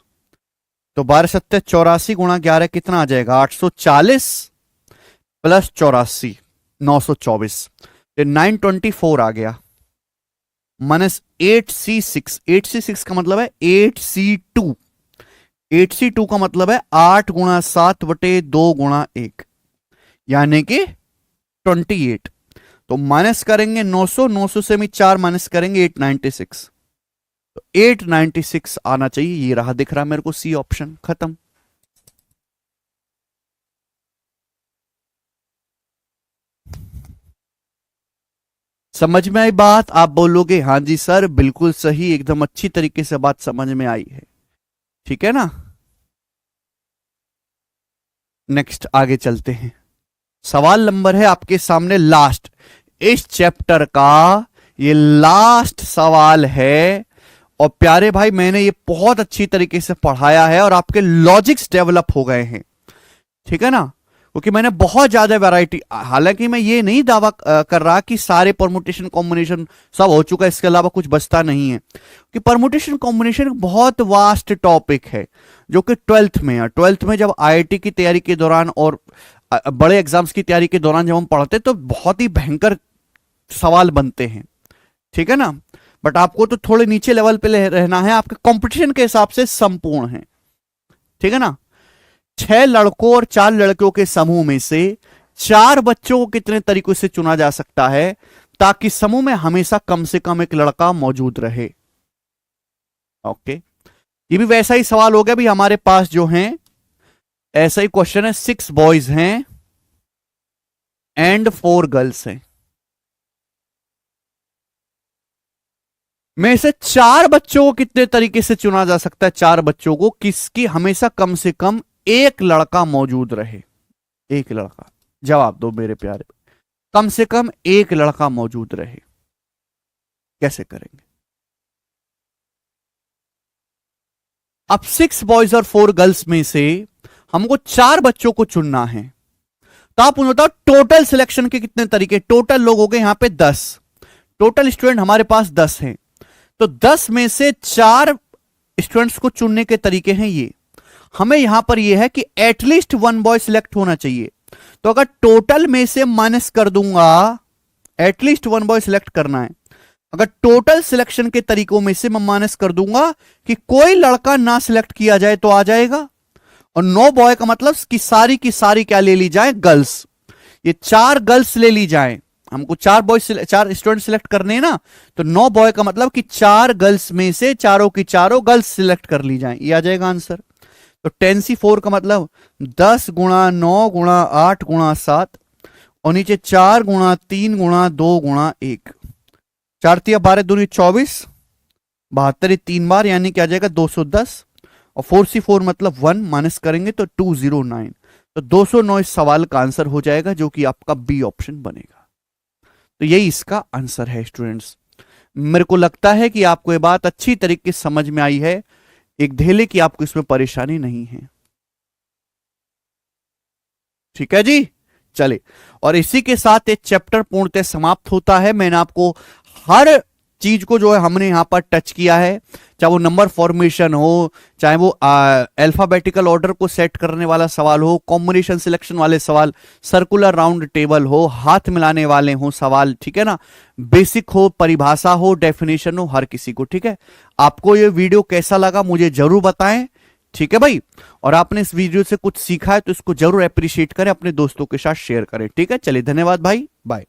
तो 12 7 84 गुणा 11 कितना आ जाएगा? 840 प्लस 84, 924, ये 924 आ गया। माइनस 8C6, 8C6 का मतलब है 8C2, 8C2 का मतलब है 8 गुणा 7 बटे 2 गुणा 1, यानी कि 28। तो माइनस करेंगे 900, 900 से भी 4 माइनस करेंगे 896, तो 896 आना चाहिए। ये रहा, दिख रहा मेरे को सी ऑप्शन, खत्म। समझ में आई बात? आप बोलोगे हाँ जी सर बिल्कुल सही, एकदम अच्छी तरीके से बात समझ में आई है, ठीक है ना? नेक्स्ट आगे चलते हैं। सवाल नंबर है आपके सामने लास्ट, इस चैप्टर का ये लास्ट सवाल है। और प्यारे भाई मैंने ये बहुत अच्छी तरीके से पढ़ाया है और आपके लॉजिक्स डेवलप हो गए हैं, ठीक है ना? क्योंकि मैंने बहुत ज्यादा वैरायटी, हालांकि मैं ये नहीं दावा कर रहा कि सारे परमुटेशन कॉम्बिनेशन सब हो चुका है, इसके अलावा कुछ बचता नहीं है, कि परमुटेशन कॉम्बिनेशन बहुत वास्ट टॉपिक है जो कि 12th में है। 12th में जब आईआईटी की तैयारी के दौरान और बड़े एग्जाम्स की तैयारी के दौरान जब हम पढ़ते तो बहुत ही भयंकर सवाल बनते हैं, ठीक है ना? बट आपको तो थोड़े नीचे लेवल पे रहना है, आपके कंपटीशन के हिसाब से संपूर्ण है, ठीक है ना? 6 लड़कों और 4 लड़कियों के समूह में से 4 बच्चों को कितने तरीकों से चुना जा सकता है ताकि समूह में हमेशा कम से कम एक लड़का मौजूद रहे? ओके, ये भी वैसा ही सवाल हो गया भी, हमारे पास जो है ऐसा ही क्वेश्चन है। 6 बॉयज हैं एंड 4 गर्ल्स हैं, में से 4 बच्चों को कितने तरीके से चुना जा सकता है? 4 बच्चों को किसकी हमेशा कम से कम एक लड़का मौजूद रहे? एक लड़का, जवाब दो मेरे प्यारे। कम से कम एक लड़का मौजूद रहे, कैसे करेंगे? अब 6 बॉयज और 4 गर्ल्स में से हमको 4 बच्चों को चुनना है, तो आप मुझे बताओ टोटल सिलेक्शन के कितने तरीके? टोटल लोग हो गए यहां पे 10, टोटल स्टूडेंट हमारे पास 10 हैं, तो 10 में से 4 स्टूडेंट्स को चुनने के तरीके हैं ये। हमें यहां पर यह है कि एटलीस्ट 1 बॉय सिलेक्ट होना चाहिए, तो अगर टोटल में से माइनस कर दूंगा, एटलीस्ट 1 बॉय सिलेक्ट करना है, अगर टोटल सिलेक्शन के तरीकों में से मैं माइनस कर दूंगा कि कोई लड़का ना सिलेक्ट किया जाए तो आ जाएगा। और 9 बॉय का मतलब की सारी क्या ले ली जाए? गर्ल्स। ये 4 गर्ल्स ले ली जाए, हमको 4 बॉय 4 स्टूडेंट सिलेक्ट करने हैं ना, तो 9 बॉय का मतलब कि 4 गर्ल्स में से चारों की चारों गर्ल्स सिलेक्ट कर ली जाए, ये आ जाएगा आंसर। तो 10C4 का मतलब 10 गुणा 9 गुणा 8 गुणा 7, और नीचे 4 गुणा 3 गुणा 2 गुणा 1, 4 3 12 दूनी 24, 72 3 बार, यानी क्या आ जाएगा 210। और 4C4 मतलब 1 माइनस करेंगे तो 209, तो 209 इस सवाल का आंसर हो जाएगा, जो कि आपका बी ऑप्शन बनेगा। तो यही इसका आंसर है स्टूडेंट्स। मेरे को लगता है कि आपको ये बात अच्छी तरीके से समझ में आई है। एक धेले की आपको इसमें परेशानी नहीं है। ठीक है जी, चले। और इसी के साथ एक चैप्टर पूर्णतः समाप्त होता है। मैंने आपको हर चीज को जो है हमने यहां पर टच किया है, चाहे वो नंबर फॉर्मेशन हो, चाहे वो अल्फाबेटिकल ऑर्डर को सेट करने वाला सवाल हो, कॉम्बिनेशन सिलेक्शन वाले सवाल, सर्कुलर राउंड टेबल हो, हाथ मिलाने वाले हो सवाल, ठीक है ना, बेसिक हो, परिभाषा हो, डेफिनेशन हो, हर किसी को। ठीक है, आपको ये वीडियो कैसा लगा मुझे जरूर बताएं। ठीक है भाई, और आपने इस वीडियो से कुछ सीखा है तो इसको जरूर अप्रिशिएट करें, अपने दोस्तों के साथ शेयर करें। ठीक है, चलिए, धन्यवाद भाई, बाय।